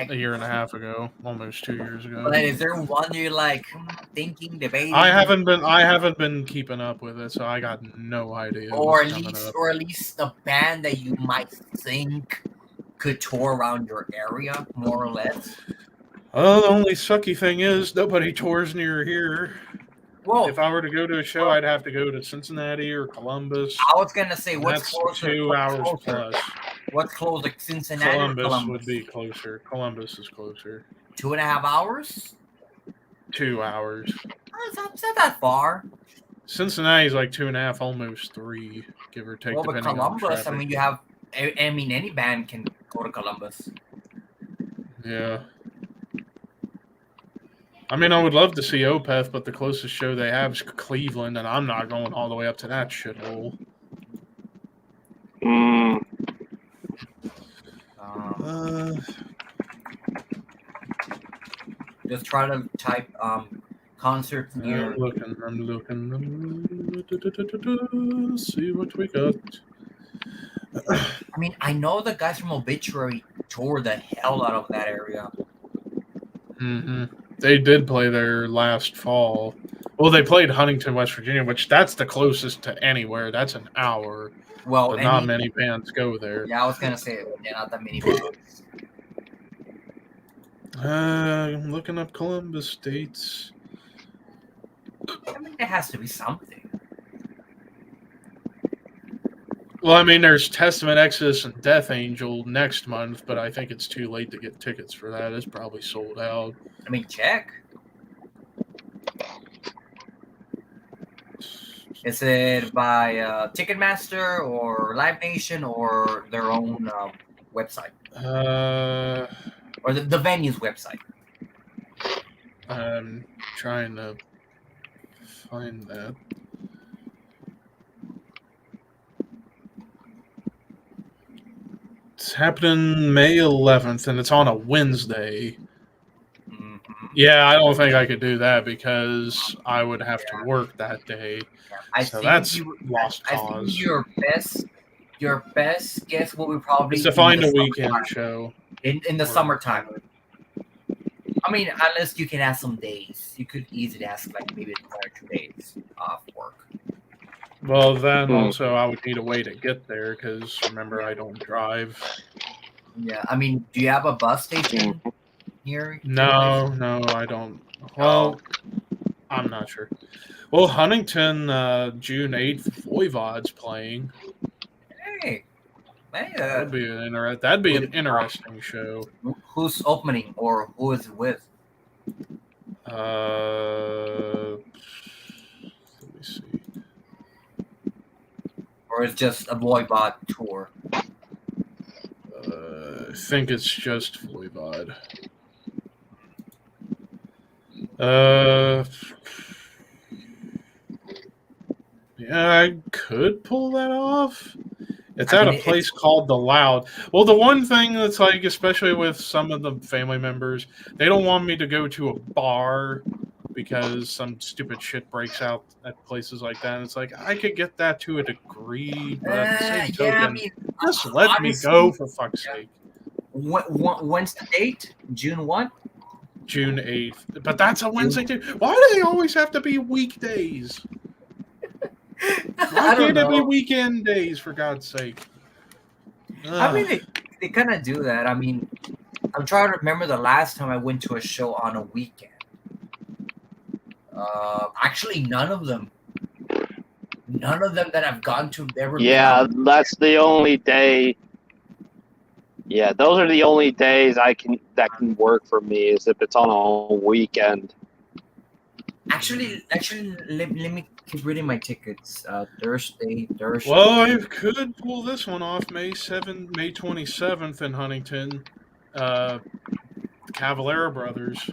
a year and a half ago, almost 2 years ago. But is there one you're like thinking, debating? I haven't been keeping up with it, so I got no idea. or what's at least a band that you might think could tour around your area, more or less. Oh, the only sucky thing is nobody tours near here. Whoa! If I were to go to a show, I'd have to go to Cincinnati or Columbus. I was gonna say, what's That's closer? 2 hours plus. What's closer, Cincinnati or Columbus would be closer. Columbus is closer. 2.5 hours? 2 hours. It's not that far. Cincinnati's like 2.5, almost 3, give or take. Well, but depending on Columbus, I traffic. mean, you have. I mean, any band can go to Columbus. Yeah. I mean, I would love to see Opeth, but the closest show they have is Cleveland, and I'm not going all the way up to that shithole. Just try to type concert near. I'm looking. See what we got. I mean, I know the guys from Obituary toured the hell out of that area. Mm-hmm. They did play there last fall. Well, they played Huntington, West Virginia, which that's the closest to anywhere. That's an hour. Well, But not many bands go there. Yeah, I was gonna say they're not that many bands. I'm looking up Columbus dates. I mean, there has to be something. Well, I mean, there's Testament, Exodus, and Death Angel next month, but I think it's too late to get tickets for that. It's probably sold out. I mean, check. Is it by Ticketmaster or Live Nation or their own website? Or the venue's website? I'm trying to find that. It's happening May 11th, and it's on a Wednesday. Mm-hmm. Yeah, I don't think I could do that because I would have to work that day. I So think that's lost I cause. think your best guess will be probably It's to find a weekend show. in the summertime. I mean, unless you can ask some days, you could easily ask like maybe 1 or 2 days off work. Well, then also I would need a way to get there because remember I don't drive. Yeah, I mean, do you have a bus station here? No, I don't. Well, I'm not sure. Well, Huntington, June 8th, Voivod's playing. Hey, That'd be an interesting show. Who's opening or who is it with? Let me see. Or it's just a Voivod tour? I think it's just Voivod. Yeah, I could pull that off. It's at a place called The Loud. Well, the one thing that's like, especially with some of the family members, they don't want me to go to a bar because some stupid shit breaks out at places like that. And it's like, I could get that to a degree, but at the same token, just let me go for fuck's sake. When's the date? June what? June 8th. But that's a Wednesday too. Why do they always have to be weekdays? Why can't it be weekend days, for God's sake? I mean, they kind of do that. I mean, I'm trying to remember the last time I went to a show on a weekend. Actually, none of them that I've gone to ever. Yeah, that's the only day. Yeah, those are the only days that can work for me is if it's on a weekend. Actually, let me keep reading my tickets. Thursday. Well, I could pull this one off May 27th in Huntington. Cavalera Brothers.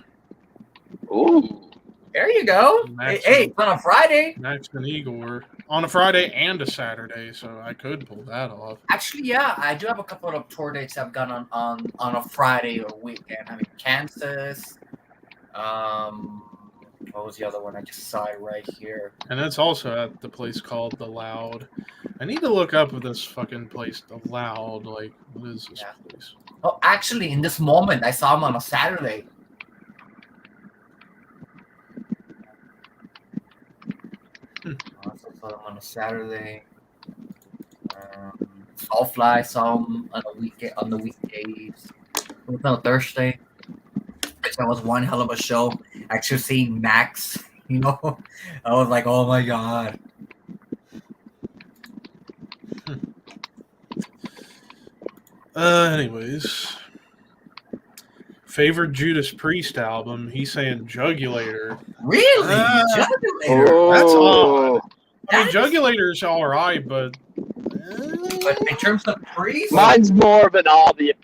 Ooh. There you go. Hey, it's on a Friday. Max and Igor. On a Friday and a Saturday, so I could pull that off. Actually, yeah, I do have a couple of tour dates I've gone on a Friday or weekend. I mean, Kansas. What was the other one? I just saw it right here. And it's also at the place called The Loud. I need to look up this fucking place, The Loud. Like, what is this place? Oh, actually, in this moment, I saw him on a Saturday. I saw him on a Saturday. Soulfly saw him on the weekdays. It was on a Thursday. That was one hell of a show. Actually seeing Max, I was like, oh my god. Anyways. Favorite Judas Priest album, he's saying Jugulator. Really? Jugulator? Oh. That's odd. I mean, Jugulator's alright, but... But in terms of Priest? Mine's more of an obvious.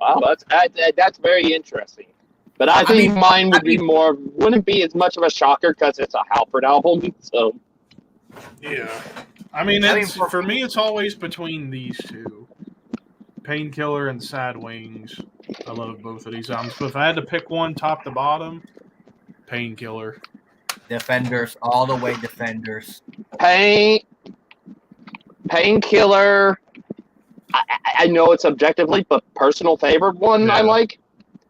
Wow, that's very interesting. But I think mine would be more, wouldn't be as much of a shocker because it's a Halford album. So yeah, I mean, for me, it's always between these two, Painkiller and Sad Wings. I love both of these albums. But if I had to pick one, top to bottom, Painkiller. Defenders, all the way Defenders. Painkiller. I know it's objectively, but personal favorite one I like.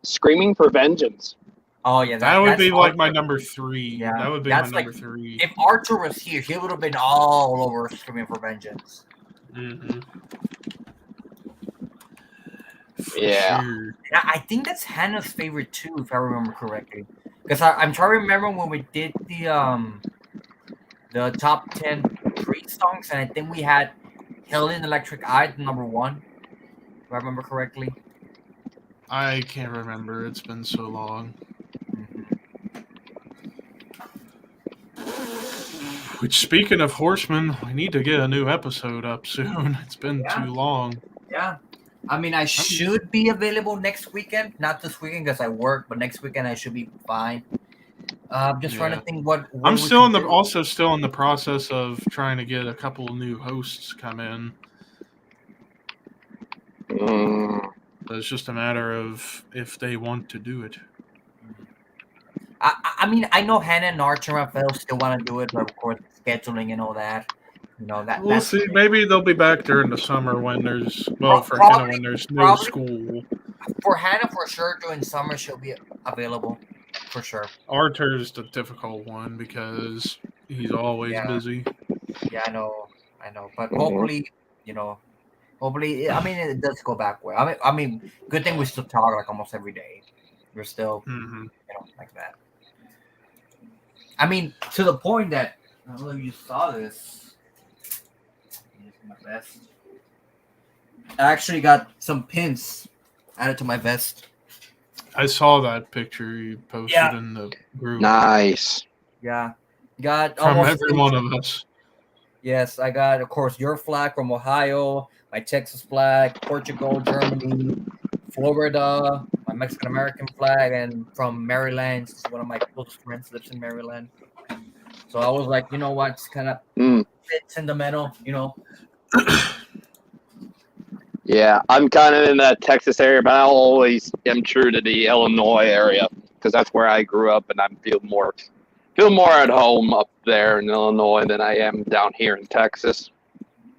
Screaming for Vengeance. Oh yeah, That would that's be like my Archer. number 3. Yeah, That would be my that's like number 3. if Archer was here, he would have been all over Screaming for Vengeance. Mm-hmm. For Yeah. sure. Yeah, I think that's Hannah's favorite too, if I remember correctly. Because I'm trying to remember when we did the top 10 Priest songs, and I think we had Helen Electric Eye number 1, if I remember correctly. I can't remember. It's been so long. Which, speaking of Horsemen, we need to get a new episode up soon. It's been Yeah. too long. Yeah. I mean, I should be available next weekend. Not this weekend because I work, but next weekend I should be fine. I'm just trying to think what I'm we still can do. also still in the process of trying to get a couple new hosts come in. So it's just a matter of if they want to do it. I mean, I know Hannah and Archer and Raphael still want to do it, but of course, scheduling and all that. You know that. We'll that's see. Maybe they'll be back during the summer when there's for Probably- Hannah when there's no school. For Hannah, for sure, during summer she'll be available, for sure. Arthur's the difficult one because he's always busy. Yeah, I know, but hopefully, hopefully, I mean, it does go back well. I mean, good thing we still talk like almost every day. We're still, like that. I mean, to the point that I don't know if you saw this. My vest. I actually got some pins added to my vest. I saw that picture you posted in the group. Nice. Yeah, got From almost every one of us. Yes, I got, of course, your flag from Ohio, my Texas flag, Portugal, Germany, Florida, my Mexican American flag, and from Maryland. This is one of my close friends lives in Maryland. So I was like, you know what, it's kind of fits in the middle, Yeah, I'm kind of in that Texas area, but I always am true to the Illinois area because that's where I grew up, and I feel more at home up there in Illinois than I am down here in Texas.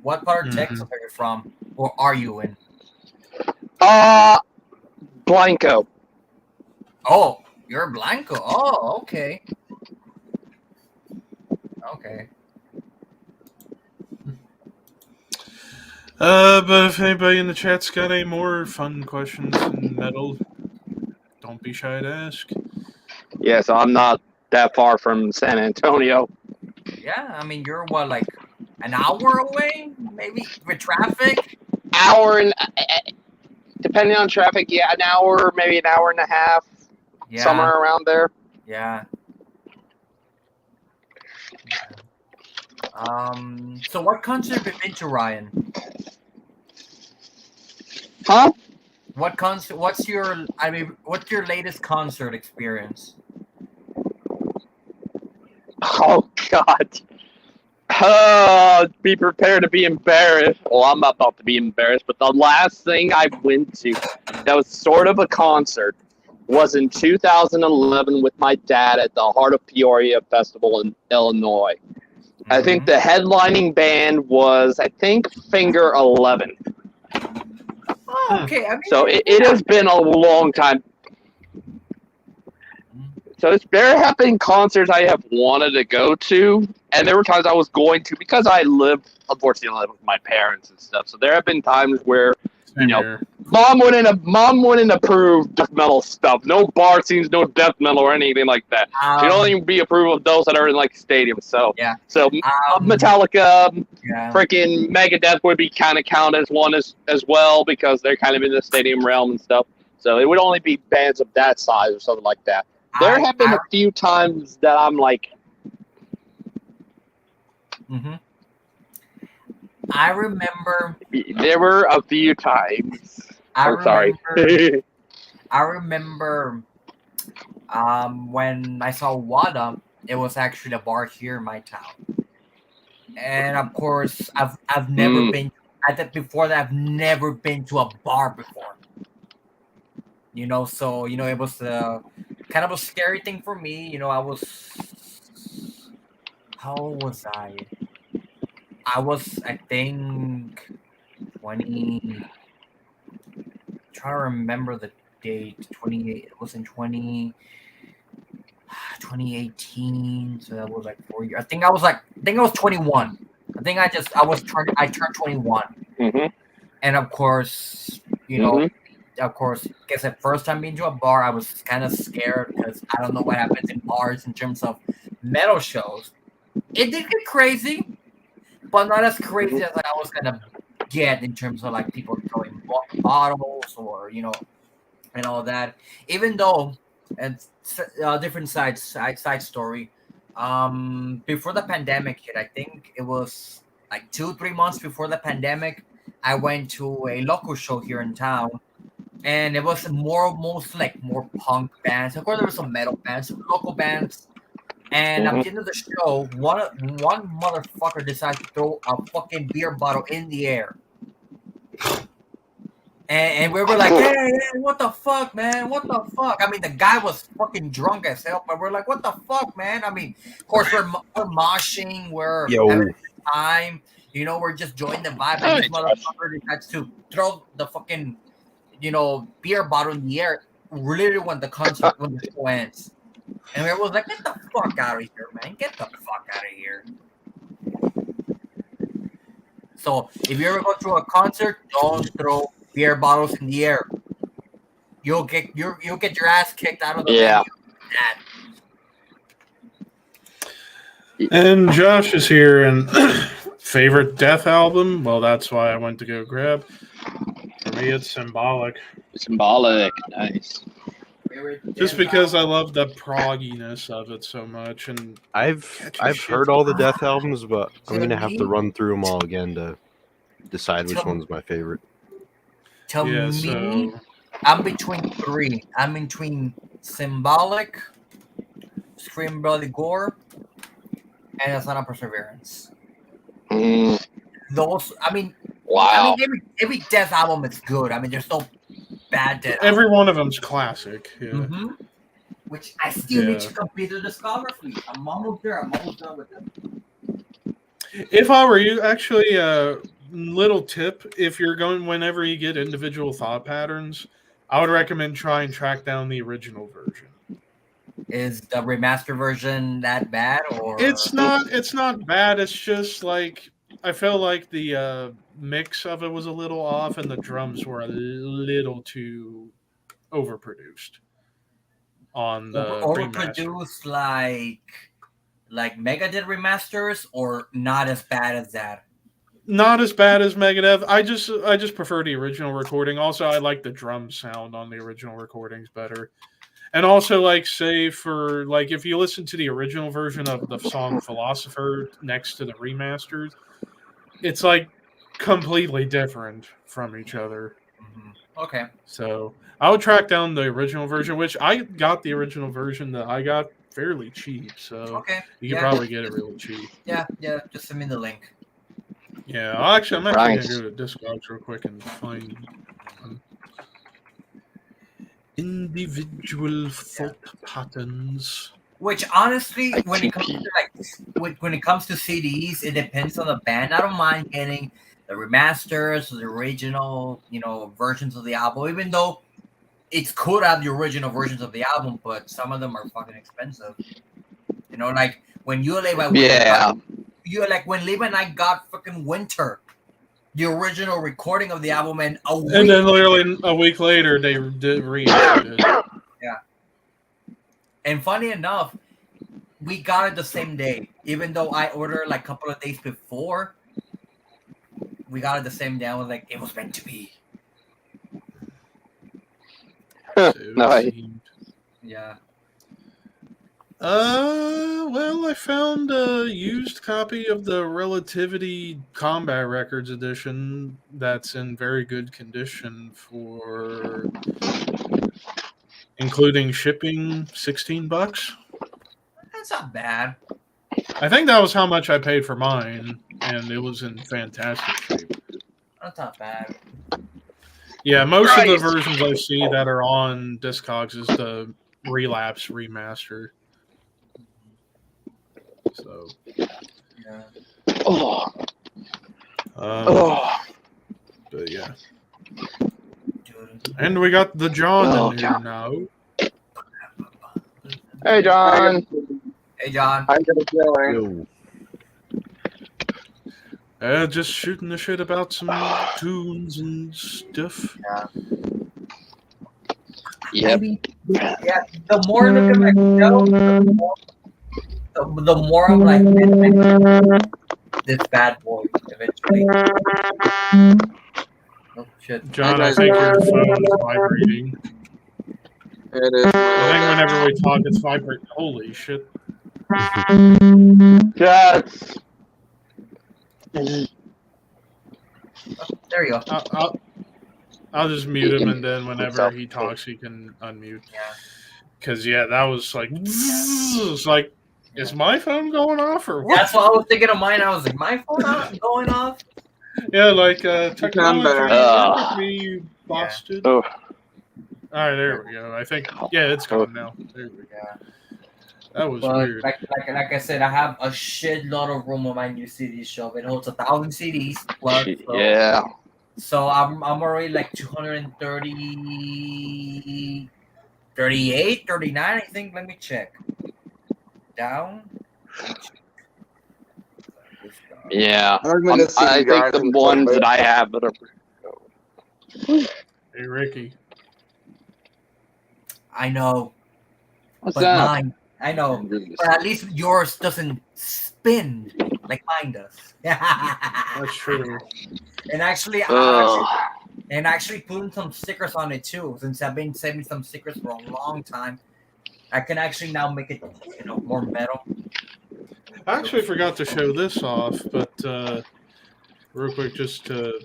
What part of Texas are you from, or are you in? Blanco. Oh, you're Blanco. Oh, okay. Okay. But if anybody in the chat's got any more fun questions in metal, don't be shy to ask. Yeah, so I'm not that far from San Antonio. Yeah, I mean, you're what, like an hour away, maybe with traffic? Hour and depending on traffic, an hour, maybe an hour and a half, somewhere around there. Yeah. So what concert have you been to, Ryan? Huh? What concert? What's your latest concert experience? Oh God. Be prepared to be embarrassed. Well, I'm not about to be embarrassed, but the last thing I went to that was sort of a concert was in 2011 with my dad at the Heart of Peoria Festival in Illinois. I think the headlining band was, Finger 11. Oh, okay. I mean, So it has been a long time. So there have been concerts I have wanted to go to, and there were times I was going to because I unfortunately live with my parents and stuff. So there have been times where, mom wouldn't approve death metal stuff. No bar scenes, no death metal or anything like that. She'd only be approved of those that are in like stadiums. So Metallica, freaking Megadeth would be kind of count as one as well because they're kind of in the stadium realm and stuff. So it would only be bands of that size or something like that. There have been a few times that I'm like, I remember. There were a few times. I remember when I saw Wada, it was actually a bar here in my town. And of course, I've never been before that. I've never been to a bar before. So it was kind of a scary thing for me. I was, how old was I? I was, I think, 20. Trying to remember the date. 28. It was in 2018. So that was like 4 years. I think I was 21. I turned 21. Mm-hmm. And of course, guess the first time being to a bar, I was kind of scared because I don't know what happens in bars in terms of metal shows. It did get crazy, but not as crazy as I was gonna get in terms of like people throwing bottles or and all that. Even though, and different side story. Before the pandemic hit, I think it was like 2-3 months before the pandemic, I went to a local show here in town, and it was mostly more punk bands. Of course, there were some metal bands, some local bands. And at the end of the show, one motherfucker decided to throw a fucking beer bottle in the air. And we were like, hey, what the fuck, man? What the fuck? I mean, the guy was fucking drunk as hell, but we're like, what the fuck, man? I mean, of course, we're moshing, we're having a good time. We're just joining the vibe. And this motherfucker decides to throw the fucking, beer bottle in the air literally when the show ends. And we was like, get the fuck out of here, man. Get the fuck out of here. So if you ever go to a concert, don't throw beer bottles in the air. You'll get your ass kicked out of the venue. And Josh is here, and favorite Death album? Well, that's why I went to go grab. For me, it's Symbolic. Symbolic, nice. Just because I love the progginess of it so much, and I've heard all the Death albums, but I'm gonna have to run through them all again to decide which one's my favorite. Me, I'm between 3. I'm between Symbolic, Scream Bloody Gore, and A Son of Perseverance. Those, wow. Every Death album is good. I mean, there's no bad Death. Every one of them's classic. Yeah. Mm-hmm. Which I still need to complete the discography. I'm almost there. I'm almost done with them. If I were you, actually, little tip: if you're going, whenever you get individual thought patterns, I would recommend try and track down the original version. Is the remaster version that bad, or it's not? It's not bad. It's just like I felt like the mix of it was a little off, and the drums were a little too overproduced on the overproduced, like Megadeth remasters, or not as bad as that. Not as bad as Megadeth. I just prefer the original recording. Also, I like the drum sound on the original recordings better. And also, say for if you listen to the original version of the song "Philosopher" next to the remastered, it's completely different from each other. Mm-hmm. Okay. So I would track down the original version, which I got the original version that I got fairly cheap. So you can probably get it really cheap. Yeah. Just send me the link. Yeah, I'm actually going to go to Discogs real quick and find individual thought patterns. Which honestly, when it comes to CDs, it depends on the band. I don't mind getting the remasters or the original, versions of the album, even though it's cool to have the original versions of the album, but some of them are fucking expensive. When you live when Liv and I got fucking Winter, the original recording of the album, and then literally a week later they did re-edited it. Yeah. And funny enough, we got it the same day, even though I ordered a couple of days before. We got it the same day. I was like, it was meant to be. Nice. Yeah. Well, I found a used copy of the Relativity Combat Records edition that's in very good condition for including shipping, $16. That's not bad. I think that was how much I paid for mine, and it was in fantastic shape. That's not bad. Yeah, most of the versions I see that are on Discogs is the Relapse remaster. So, yeah. But yeah. Dude, And we got the John Oh, in here John. now. Hey, John. Hey, John. How you doing? Yo, Just shooting the shit about some tunes and stuff. Yep. Yeah, the more I look at my show, the more I'm like, this bad boy eventually. Oh shit! John, Hi, I guys. think your phone is vibrating. It is. I think whenever we talk, it's vibrating. Holy shit. Cats. There you go. I'll just mute him, and then whenever he talks, he can unmute. Yeah. Because, yeah, that was like... It's like, is my phone going off, or what? That's what I was thinking of mine. I was like, my phone not going off. Yeah, like, technology better. work with me, you bastard. Oh. All right, there we go. I think, yeah, it's gone now. There we go. Yeah. That was But weird. like I said, I have a shit lot of room on my new CD shelf. It holds 1,000 CDs plus. So, Yeah. So I'm already like 230, 38, 39, I think. Let me check. Down. Yeah. I recommend this I CD, think guys. the ones that I have that are. Hey, Ricky. I know, What's but that? mine. I know, but at least yours doesn't spin like mine does. That's true. And actually, Ugh. putting some stickers on it too. Since I've been saving some stickers for a long time, I can actually now make it, more metal. I actually forgot to show this off, but real quick, just to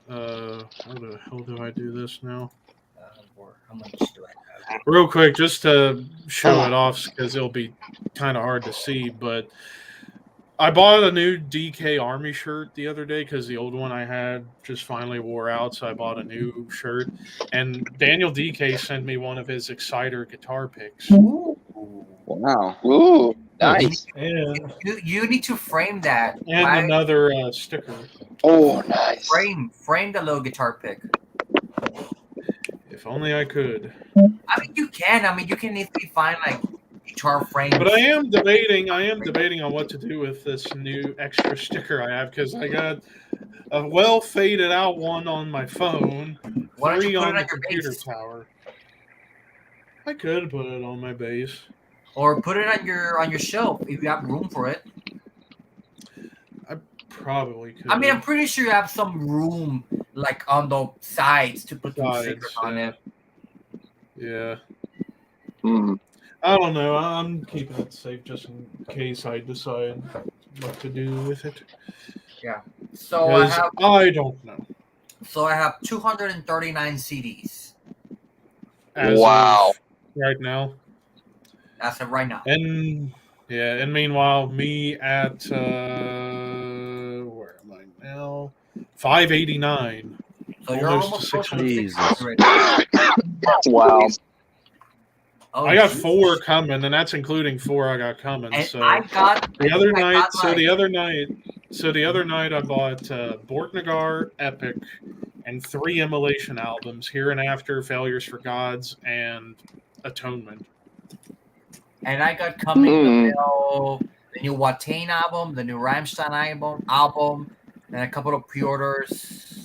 how the hell do I do this now? Or how much do I have? Real quick, just to show it off because it'll be kind of hard to see, but I bought a new DK Army shirt the other day because the old one I had just finally wore out, so I bought a new shirt. And Daniel DK sent me one of his Exciter guitar picks. Wow. Ooh, nice. And You need to frame that. another sticker. Oh, nice. Frame the little guitar pick. If only I could. I mean, you can. I mean, you can easily find like guitar frames. But I am debating on what to do with this new extra sticker I have because I got a well faded out one on my phone, Why don't 3 you put on it the on your computer bass? tower. I could put it on my bass. Or put it on your shelf if you have room for it. Probably could. I mean, I'm pretty sure you have some room like on the sides to put some Sides, stickers on yeah. it. Yeah. Mm. I don't know. I'm keeping it safe just in case I decide what to do with it. So I 'Cause have I don't know. 239 CDs As Wow. of right now. as of right now. And yeah, and meanwhile, me at where am I now? 589. So you're almost almost close to 600. 600. Wow. Oh, I got geez. 4 coming, and that's including 4 I got coming. And So I got the other I night, got the other night, I bought Borknagar, Epic, and 3 Immolation albums: Here and After, Failures for Gods, and Atonement. And I got coming Hmm. the new Watain album, the new Rammstein album, and a couple of pre-orders.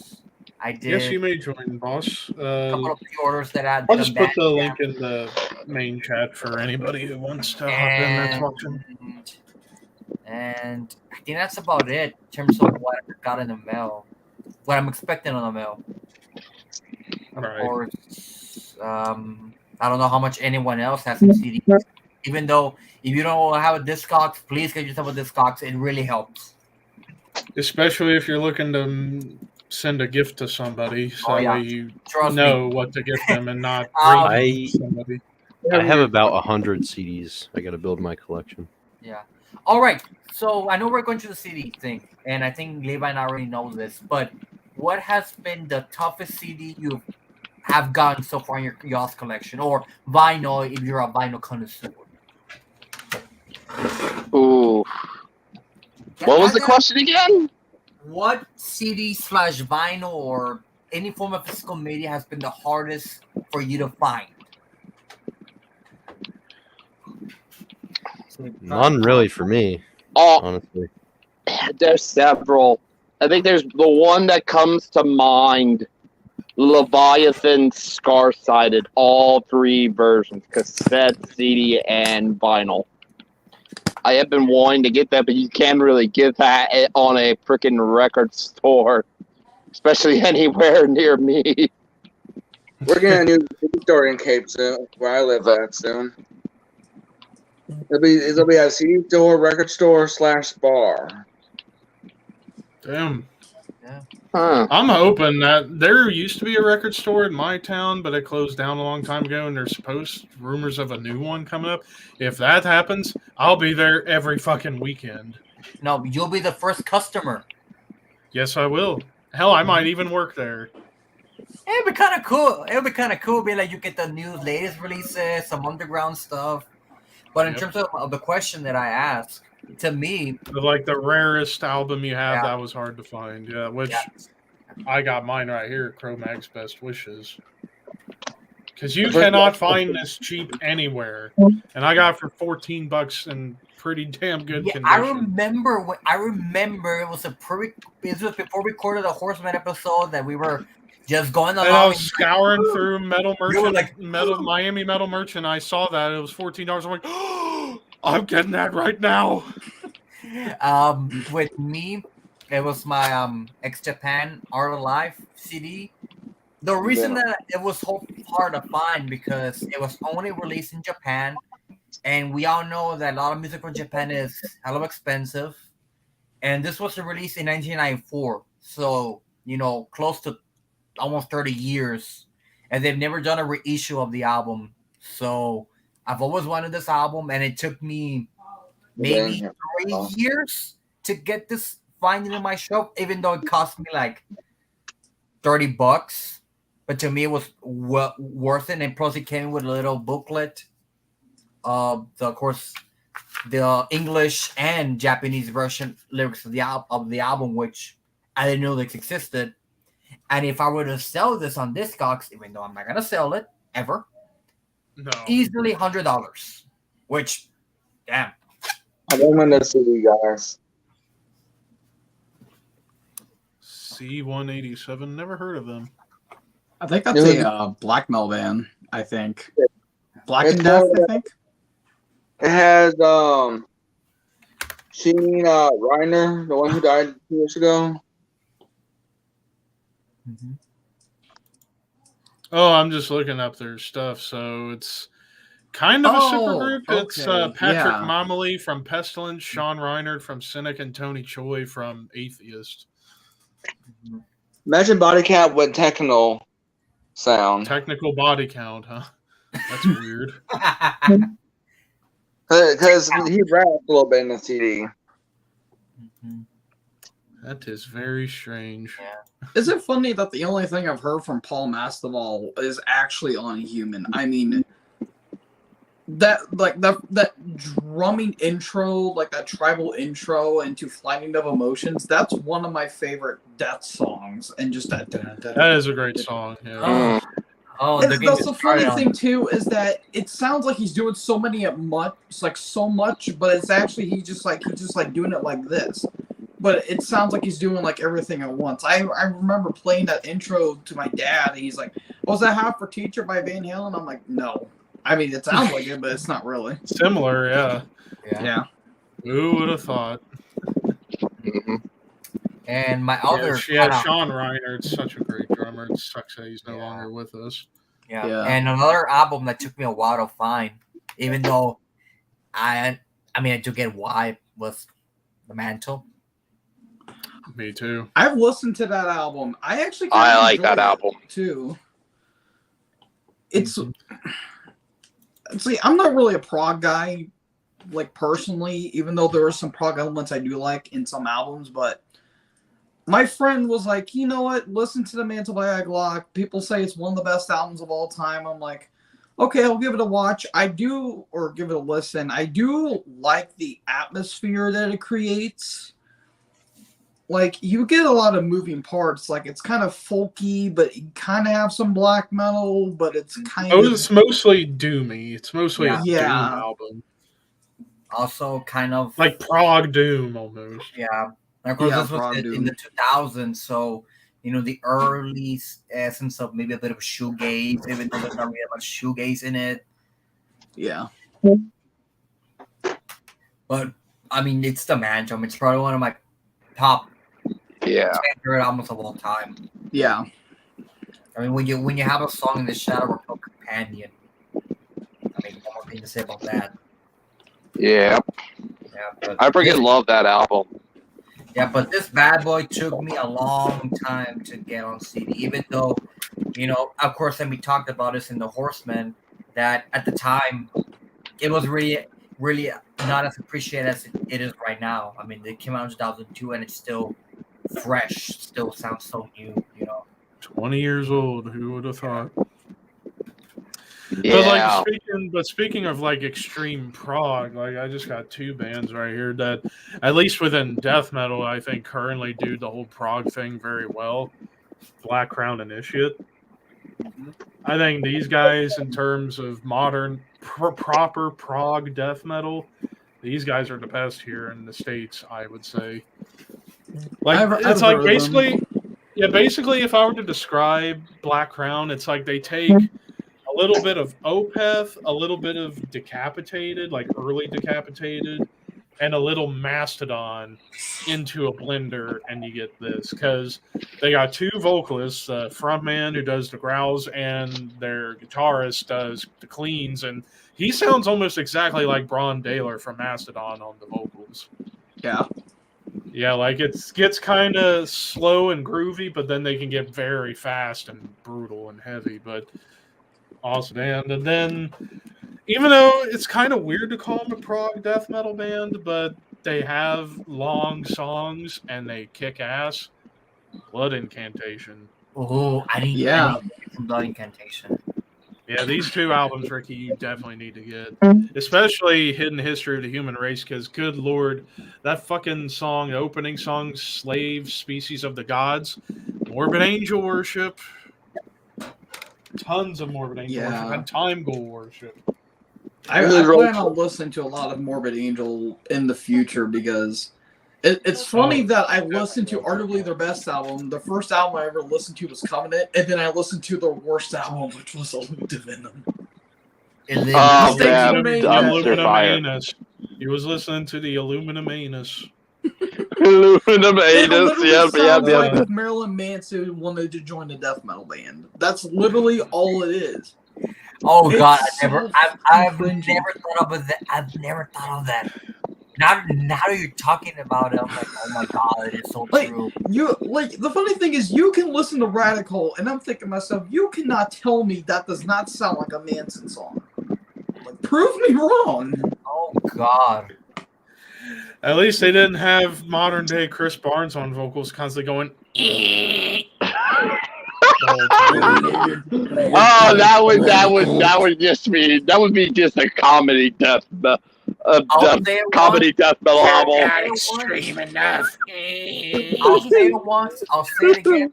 I did Yes, you may join, boss. a couple of pre-orders that I did I'll just on put the link in the main chat for anybody who wants to hop in that's watching. And I think that's about it in terms of what I got in the mail. What I'm expecting on the mail. Of Right. course, I don't know how much anyone else has in CDs. Even though if you don't have a Discogs, please get yourself a Discogs. It really helps. Especially if you're looking to send a gift to somebody, so that way you Trust know me. what to give them and not Um, bring it to somebody. I have about 100 CDs. I got to build my collection. Yeah. All right. So I know we're going to the CD thing, and I think Levi and I already know this, but what has been the toughest CD you have gotten so far in your y'all's collection, or vinyl if you're a vinyl connoisseur? Ooh. What was the question again? What CD/vinyl or any form of physical media has been the hardest for you to find? None really for me, Oh, honestly. there's several. I think there's the one that comes to mind. Leviathan Scar-Sided, all 3 versions, cassette, CD, and vinyl. I have been wanting to get that, but you can't really get that on a freaking record store, especially anywhere near me. We're getting a new CD store in Cape soon, where I live at soon. It'll be a CD store, record store / bar. Damn. Huh. I'm hoping that there used to be a record store in my town, but it closed down a long time ago, and there's rumors of a new one coming up. If that happens, I'll be there every fucking weekend. No, you'll be the first customer. Yes, I will. Hell, I might even work there. It'd be kind of cool. It'd be kind of cool. Be like you get the new latest releases, some underground stuff. But in terms of the question that I asked, to me, Like the rarest album you have, Yeah. that was hard to find. Yeah, which I got mine right here, Cro-Mag's Best Wishes. Because you cannot find this cheap anywhere. And I got it for $14 in pretty damn good yeah, condition. I remember it was it was before we recorded the Horseman episode that we were just going along. And I was scouring through Metal You were Merchant, like, Miami Metal Merchant. I saw that it was $14. I'm like, oh, I'm getting that right now. with me, it was my X Japan Art of Life CD. The reason that it was so hard to find because it was only released in Japan, and we all know that a lot of music from Japan is hella expensive. And this was released in 1994, so close to almost 30 years, and they've never done a reissue of the album. So I've always wanted this album, and it took me maybe 3 years to get this finding in my shop, even though it cost me like $30. But to me, it was worth it. And plus, it came with a little booklet of course, the English and Japanese version lyrics of the album, which I didn't know this existed. And if I were to sell this on Discogs, even though I'm not gonna sell it ever, No. easily $100. Which, damn. I'm going to see you guys. C187, never heard of them. I think that's a black metal band. I think Black and It's Death. called, I think It has Sheen Reiner, the one who died 2 years ago. Mm-hmm. Oh, I'm just looking up their stuff. So it's kind of a supergroup. It's okay, Patrick yeah. Momley from Pestilence, Sean Reinert from Cynic, and Tony Choi from Atheist. Imagine Body Count with techno sound. Technical body count, huh? That's weird. Because he raps a little bit in the CD. That is very strange. is it funny that the only thing I've heard from Paul Masvidal is actually on Human? I mean, that drumming intro, like that tribal intro into Flighting of Emotions, that's one of my favorite Death songs, and just that. That is a great song. Yeah. Oh, That's the funny thing too, is that it sounds like he's doing so much, but it's actually he's just like doing it like this. But it sounds like he's doing like everything at once. I remember playing that intro to my dad, and he's like, "Was that Half for Teacher by Van Halen?" I'm like, "No." I mean, it sounds like it, but it's not really. Similar, yeah. Yeah. Who would have thought? Mm-hmm. And my other Sean Reinert's such a great drummer. It sucks that he's no longer with us. Yeah. And another album that took me a while to find, even though I do get why, was The Mantle. Me too. I've listened to that album. I actually I like enjoy that it, album too. See, I'm not really a prog guy, like personally, even though there are some prog elements I do like in some albums, but my friend was like, you know what, listen to The Mantle by Aglock. People say it's one of the best albums of all time. I'm like, okay, I'll give it a watch. Give it a listen. I do like the atmosphere that it creates. like you get a lot of moving parts. Like it's kind of folky, but you kind of have some black metal, but it's kind Oh, of it's mostly doomy. It's mostly a Yeah. doom album, Also, kind of like prog doom almost. yeah. And of course, Yeah, this was Prog in Doom. the 2000s, so the early essence of maybe a bit of shoegaze, even though there's not really much shoegaze in it. yeah. But I mean, it's the Man Drum. It's probably one of my top Yeah. favorite albums of all time. Yeah. I mean, when you have a song in the Shadow of a Companion, I mean, one more thing to say about that. Yeah. Yeah, but I freaking love that album. Yeah, but this bad boy took me a long time to get on CD, even though, of course, and we talked about this in The Horseman, that at the time, it was really, really not as appreciated as it is right now. I mean, it came out in 2002 and it's still fresh, still sounds so new, 20 years old. Who would have thought? Yeah. But speaking of like extreme prog, like I just got two bands right here that, at least within death metal, I think currently do the whole prog thing very well. Black Crown Initiate. I think these guys, in terms of modern proper prog death metal, these guys are the best here in the States, I would say. Like it's like basically, if I were to describe Black Crown, it's like they take a little bit of Opeth, a little bit of Decapitated, like early Decapitated, and a little Mastodon into a blender, and you get this. Because they got two vocalists, the frontman who does the growls, and their guitarist does the cleans, and he sounds almost exactly like Bron Daler from Mastodon on the vocals. Yeah. Yeah, like it gets kind of slow and groovy, but then they can get very fast and brutal and heavy. But awesome band. And then, even though it's kind of weird to call them a prog death metal band, but they have long songs and they kick ass. Blood Incantation. Oh, I need some Blood Incantation. Yeah, these two albums, Ricky, you definitely need to get. Especially Hidden History of the Human Race, because good lord, that fucking song, the opening song, Slave, Species of the Gods, Morbid Angel Worship, tons of Morbid Angel Worship, and Time Goal Worship. I plan on listening to a lot of Morbid Angel in the future because it's funny that I listened to arguably their best album. The first album I ever listened to was Covenant, and then I listened to their worst album, which was Allude to Venom. Oh, man, dumpster fire. Anus. He was listening to the Aluminum Anus. Aluminum Anus, yep. Like if Marilyn Manson wanted to join a death metal band. That's literally all it is. Oh God, I've never thought of that. I've never thought of that. Now you're talking about it, I'm like, oh my God, it is so true. The funny thing is, you can listen to Radical, and I'm thinking to myself, you cannot tell me that does not sound like a Manson song. Like, prove me wrong. Oh God. At least they didn't have modern day Chris Barnes on vocals, constantly going. Oh, that would just be just a comedy death comedy death metal album. Not extreme enough. I'll say it once. I'll say it again.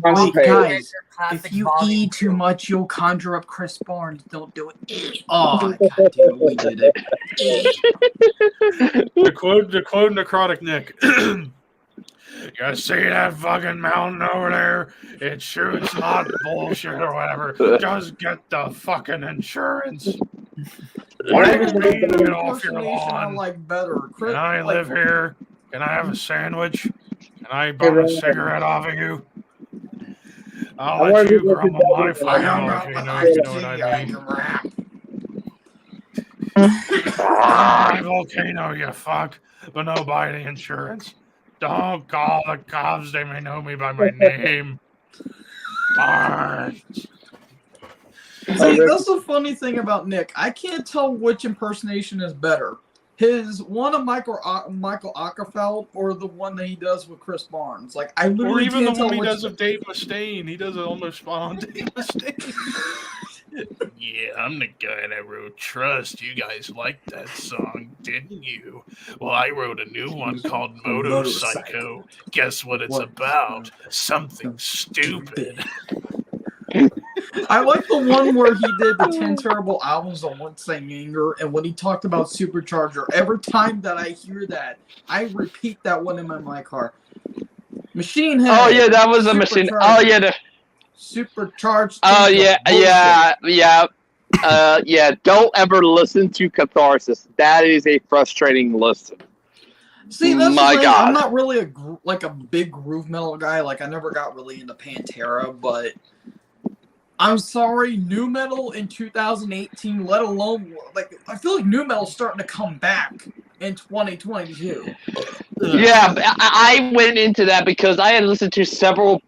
Wait, guys, if you eat too much, you'll conjure up Chris Barnes. Don't do it. Oh, God damn it, we did it. The quote Necrotic Nick. You see that fucking mountain over there? It shoots hot bullshit or whatever. Just get the fucking insurance. What do you mean to get off your lawn? Can I live here? Can I have a sandwich? Can I bum a cigarette off of you? I'll let you grumble my fire if you know what I mean. My volcano, you fuck. But no buy the insurance. Don't call the cops. They may know me by my name. Barnes. See, that's the funny thing about Nick. I can't tell which impersonation is better. His one of Michael Ockerfeld or the one that he does with Chris Barnes. Like I literally or even can't the one tell he does of Dave Mustaine. He does it almost spot on Dave Mustaine. Yeah, I'm the guy that wrote Trust. You guys liked that song, didn't you? Well, I wrote a new one called Motorcycle. Guess what it's about? Something stupid. I like the one where he did the 10 terrible albums on One Sang Anger, and when he talked about Supercharger, every time that I hear that, I repeat that one in my car. Machine Head. Oh yeah, that was a machine. Oh yeah, the Supercharged. oh yeah, Bullshit. yeah. Don't ever listen to Catharsis. That is a frustrating listen. See, that's My the thing. God. I'm not really a big groove metal guy. Like, I never got really into Pantera, but I'm sorry, new metal in 2018, let alone like I feel like new metal's starting to come back in 2022. Yeah, I went into that because I had listened to several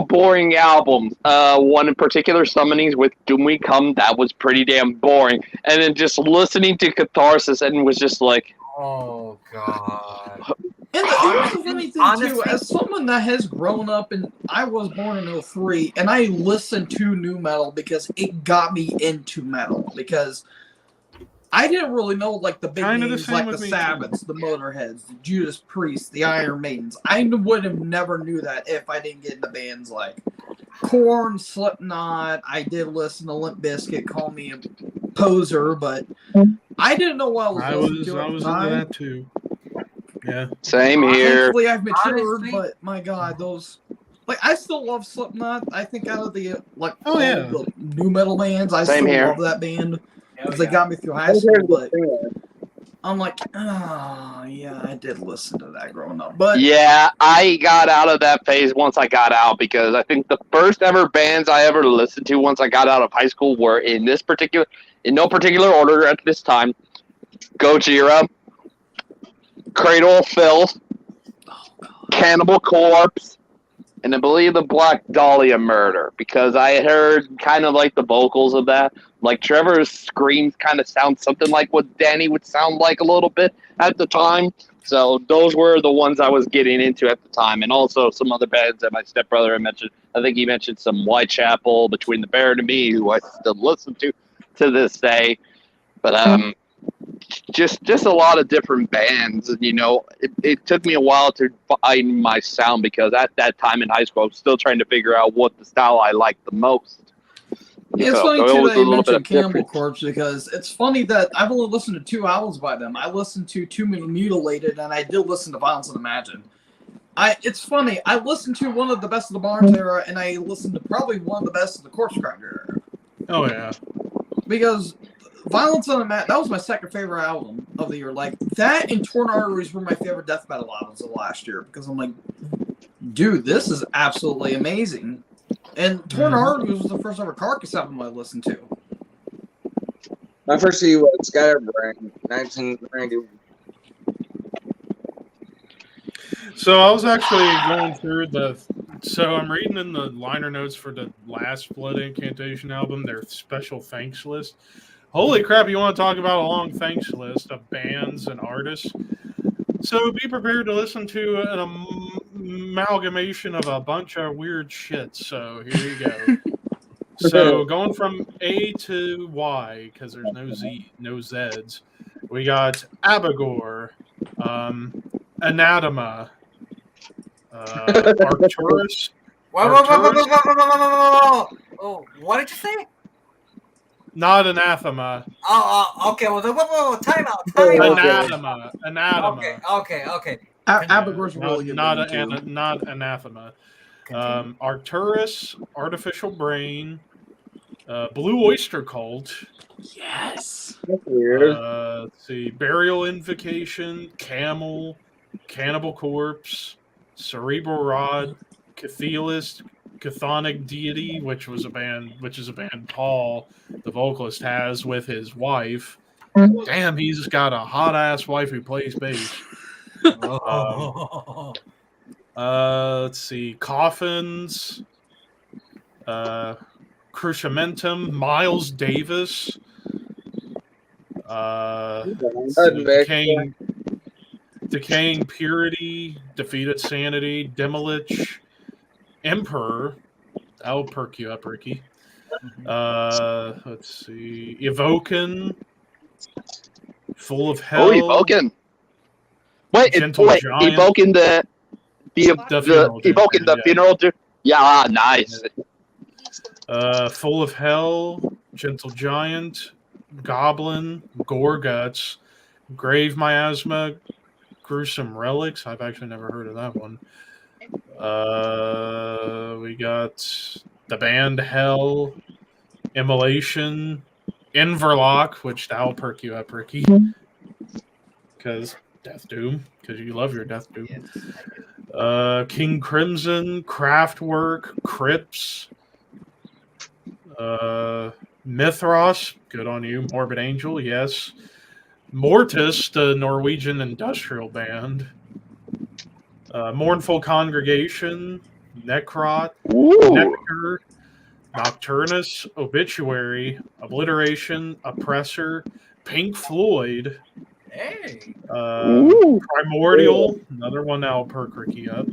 boring albums. One in particular, Summonings with Doom We Come, that was pretty damn boring. And then just listening to Catharsis and was just like, Oh God. And the funny thing too, Honestly- as someone that has grown up and I was born in 03, and I listened to new metal because it got me into metal because I didn't really know like the big Kinda the names same like with the me, too. Sabbaths, the Motorheads, the Judas Priest, the Iron Maidens. I would have never knew that if I didn't get into bands like Korn, Slipknot. I did listen to Limp Bizkit, call me a poser, but I didn't know what I was listening to at the into time. that too. Yeah. same here. Thankfully, I've matured, Honestly- but my God, those like I still love Slipknot. I think out of the Oh, all yeah. the new metal bands, I Same still here. love that band Oh, because they yeah. got me through high school. But I'm like, oh yeah, I did listen to that growing up. But Yeah, I got out of that phase once I got out because I think the first ever bands I ever listened to once I got out of high school were in no particular order at this time: Gojira, Cradle of Filth, Cannibal Corpse, and I believe the Black Dahlia Murder, because I had heard kind of like the vocals of that. Like Trevor's screams kind of sound something like what Danny would sound like a little bit at the time. So those were the ones I was getting into at the time. And also some other bands that my stepbrother had mentioned. I think he mentioned some Whitechapel, Between the Baron and Me, who I still listen to this day. But just a lot of different bands. And, it took me a while to find my sound because at that time in high school, I was still trying to figure out what the style I liked the most. it's So, funny it too was that a you little bit mentioned of Cannibal difference. Corpse because it's funny that I've only listened to 2 albums by them. I listened to Too Mutilated and I did listen to Violence Unimagined. It's funny. I listened to one of the best of the Barnes era and I listened to probably one of the best of the Corpse Grinder era. Oh yeah. Because Violence Unimagined, that was my second favorite album of the year. Like, that and Torn Arteries were my favorite death metal albums of last year. Because I'm like, dude, this is absolutely amazing. And Torn Arteries was the first ever Carcass album I listened to. My first CD was Scatterbrain, 1990. So I was actually going through so I'm reading in the liner notes for the last Blood Incantation album, their special thanks list. Holy crap, you want to talk about a long thanks list of bands and artists? So be prepared to listen to an amalgamation of a bunch of weird shit. So here you go. So going from A to Y, because there's no Zs, we got Abigor, Anatema, Arcturus. Whoa. Oh, what did you say? Not Anathema. Okay. Well, whoa. Time out. Anatema. Okay. Abigor's a really good not band, too. not Anathema. Continue. Arcturus, Artificial Brain, Blue Oyster Cult. Yes. That's weird. Let's see, Burial Invocation, Camel, Cannibal Corpse, Cerebral Rod, Cathelist, Chthonic Deity, which is a band Paul, the vocalist, has with his wife. Damn, he's got a hot ass wife who plays bass. Let's see, Coffins, Cruciamentum, Miles Davis, Decaying Purity, Defeated Sanity, Demolich, Emperor, that'll perk you up, Ricky. Let's see. Evoken. Full of Hell. Oh, Evoken. Wait, Gentle Giant. Evoken the funeral Evoken the yeah. funeral. Yeah, nice. Full of Hell. Gentle Giant. Goblin. Gore Guts. Grave Miasma. Gruesome Relics. I've actually never heard of that one. We got the band Hell. Immolation. Inverlock, which that'll perk you up, Ricky. Because Death Doom. Because you love your Death Doom. King Crimson. Craftwork. Crips. Mithras. Good on you. Morbid Angel, yes. Mortis, the Norwegian industrial band. Mournful Congregation. Necrot. Ooh. Nectar. Nocturnus, Obituary, Obliteration, Oppressor, Pink Floyd, Hey. Primordial, another one that'll perk Ricky up.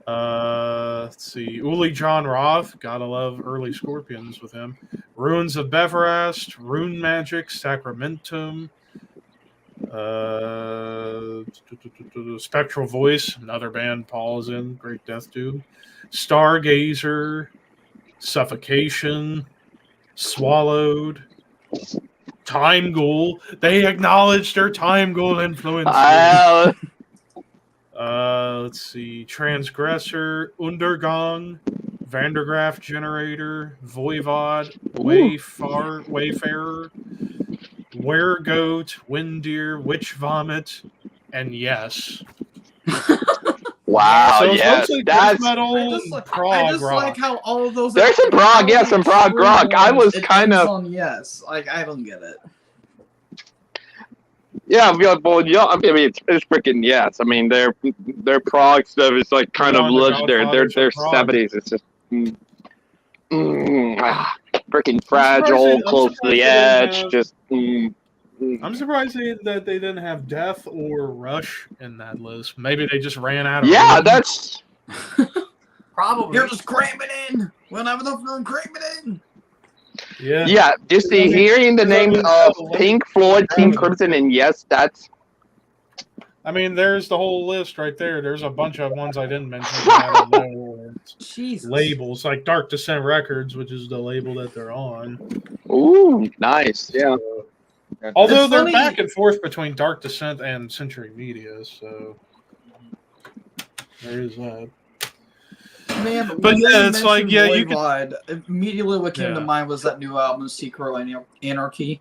Let's see, Uli John Roth, gotta love early Scorpions with him. Ruins of Beverast, Rune Magic, Sacramentum, Spectral Voice, another band Paul's in, great Death Doom. Stargazer, Suffocation, Swallowed, Time Ghoul. They acknowledged their Time Ghoul influence. Let's see. Transgressor, Undergang, Vandergraft Generator, Voivod, Wayfarer, Weregoat, Windeer, Witch Vomit, and Yes. Wow, So it's yeah, mostly that's. metal I and just prog rock. like how all of those. There's some prog, yeah, some prog rock. I was kind of. On yes, like I don't get it. Yeah, well, yeah, I mean, it's freaking yes. I mean, their prog stuff is like kind of legendary. Their 70s. It's just freaking fragile, close to the edge. Just. I'm surprised that they didn't have Death or Rush in that list. Maybe they just ran out of. Yeah, room. that's. Probably. You're just cram it in. We don't have enough room. Cram it in. Yeah. Yeah, just hearing the names of Pink Floyd, King Crimson, and yes, that's. I mean, there's the whole list right there. There's a bunch of ones I didn't mention. That I don't know. Jesus. Labels like Dark Descent Records, which is the label that they're on. Ooh, nice. Yeah. Although It's they're funny- back and forth between Dark Descent and Century Media, so there is that. Man, But when yeah, you it's like, mentioned yeah, you could- Voivod, immediately what came to Yeah. mind was that new album, Secret Anarchy.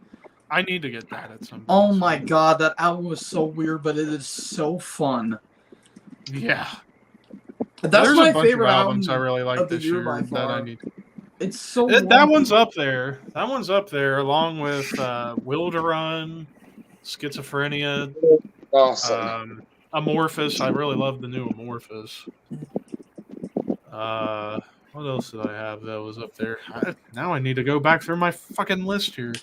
I need to get that at some point. Oh my god, that album was so weird, but it is so fun. Yeah. That's There's my a bunch favorite of albums I album. really like of the this year year by that I far. need. It's so That wonky. one's up there. That one's up there, along with Will to Run, Schizophrenia, Awesome. Amorphous. I really love the new Amorphous. What else did I have that was up there? Now I need to go back through my fucking list here.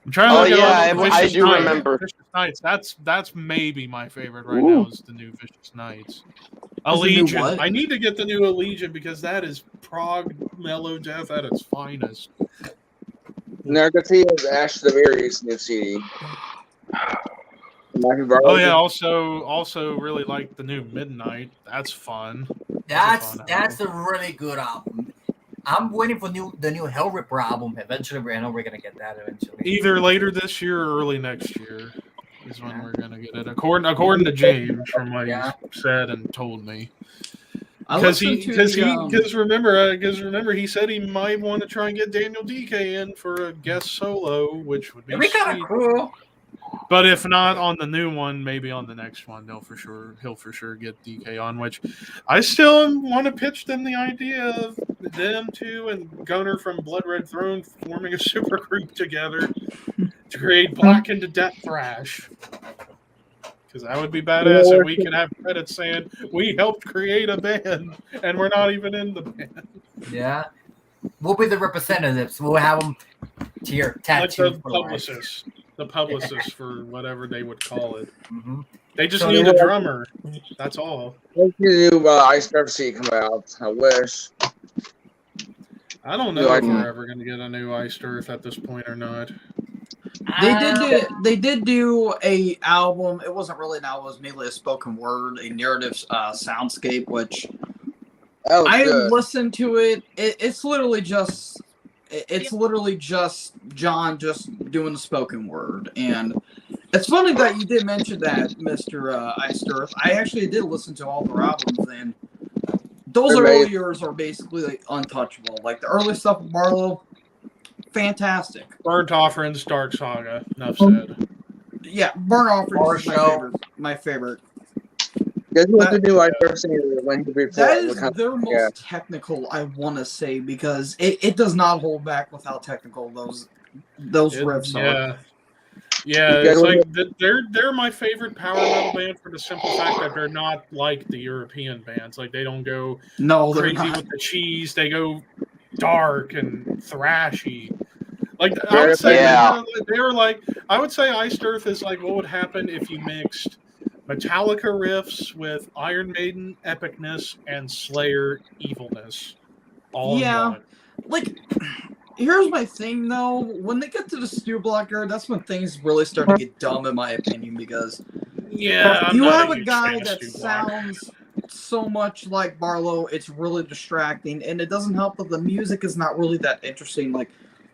I'm trying to Oh, look at yeah, all the I Vicious do Nights. remember. Vicious Nights. That's maybe my favorite right Ooh. now is the new Vicious Nights. the new Allegiant. what? I need to get the new Allegiant because that is prog mellow death at its finest. Narcotia is Ash the Berry's new CD. Oh yeah, also really like the new Midnight. That's fun. That's That's a fun a really good album. I'm waiting for the new Hellripper album. Eventually, I know we're gonna get that eventually. Either later this year or early next year is when we're gonna get it. According to James, from what Yeah. he said and told me. I Because listened to remember he said he might want to try and get Daniel DK in for a guest solo, which would be It'd be kind sweet. of cool. But if not on the new one, maybe on the next one, he'll for sure get DK on. Which I still want to pitch them the idea of them two and Gunner from Blood Red Throne forming a super group together to create Blackened Death Thrash. Because that would be badass if we could have credits saying we helped create a band and we're not even in the band. Yeah, we'll be the representatives. We'll have them here Like tattooed the for life. publicists. The publicists for whatever they would call it. Mhm. They just So need you a know- drummer. That's all. When did the new Ice Cream CD come out? I wish. I don't know Yeah, if we're ever going to get a new Iced Earth at this point or not. They did do a album. It wasn't really an album. It was mainly a spoken word, a narrative soundscape, which That was I good. listened to it. It's literally just John just doing the spoken word. And it's funny that you did mention that, Mr. Iced Earth. I actually did listen to all their albums, and those They're early amazing. years are basically like untouchable. Like the early stuff with Barlow, fantastic. Burnt Offerings, Dark Saga. Enough said. Yeah, Burn Offerings is Show. my favorite. Guess what the new Iced Earth singer when he before? That is What kind of- their most yeah. technical, I want to say, because it does not hold back with how technical those riffs are. Yeah, Yeah, it's well, like they're my favorite power metal band for the simple fact that they're not like the European bands. Like they don't go No, they're crazy not. with the cheese. They go dark and thrashy. Like I Very would say, Yeah. they were like I would say Iced Earth is like what would happen if you mixed Metallica riffs with Iron Maiden epicness and Slayer evilness all Yeah. in one. Like, here's my thing though. When they get to the Stu Blocker, that's when things really start to get dumb, in my opinion, because Yeah, I'm you not have a huge guy fan of that Stu Block. sounds so much like Barlow, it's really distracting, and it doesn't help that the music is not really that interesting. Like,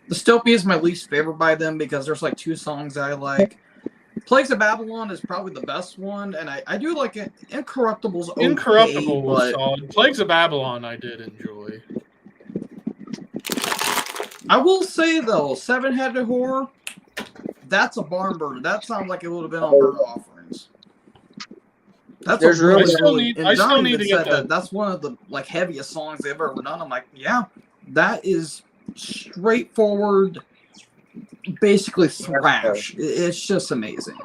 Dystopia is my least favorite by them because there's like 2 songs that I like. Plagues of Babylon is probably the best one, and I do like it. Incorruptible's okay, Incorruptible was but solid. Plagues of Babylon I did enjoy. I will say though, Seven Headed Horror, that's a barn burner. That sounds like it would have been on Burnt Offerings. That's There's a really, really- I still really. need- And I still Johnny need even to get said the- that that's one of the like heaviest songs they've ever done. I'm like, yeah, that is straightforward, basically thrash. It's just amazing.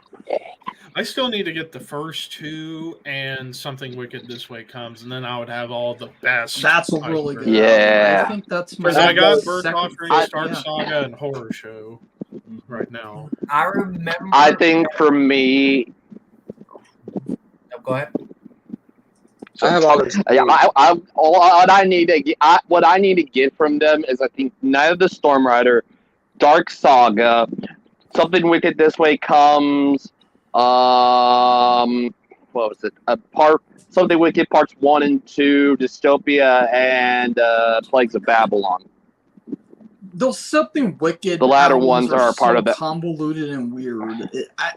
I still need to get the first 2 and Something Wicked This Way Comes, and then I would have all the best. That's a really good. Yeah. album. I think that's my Because I got Burnt second Offerings, Dark yeah. Saga, and Horror Show right now. I remember. I think for me, No, go ahead. I have all this. what I need to get from them is I think Night of the Storm Rider, Dark Saga, Something Wicked This Way Comes. What was it? Something Wicked Parts 1 and 2, Dystopia, and Plagues of Babylon. Those Something Wicked. The latter albums ones are a part so of it. Convoluted and weird.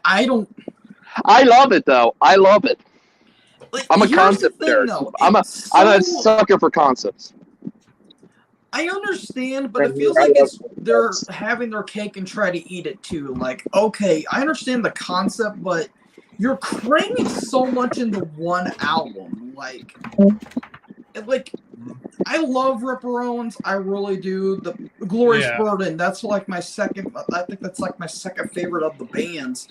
I don't. I love it though. I love it. Like, I'm a here's the concept thing, nerd. though. I'm a It's I'm a so- sucker for concepts. I understand, but it feels like they're having their cake and try to eat it too. Like, okay, I understand the concept, but you're cramming so much into one album. Like, I love Ripper Owens. I really do. The Glorious Yeah. Burden. That's like my second. I think that's like my second favorite of the bands.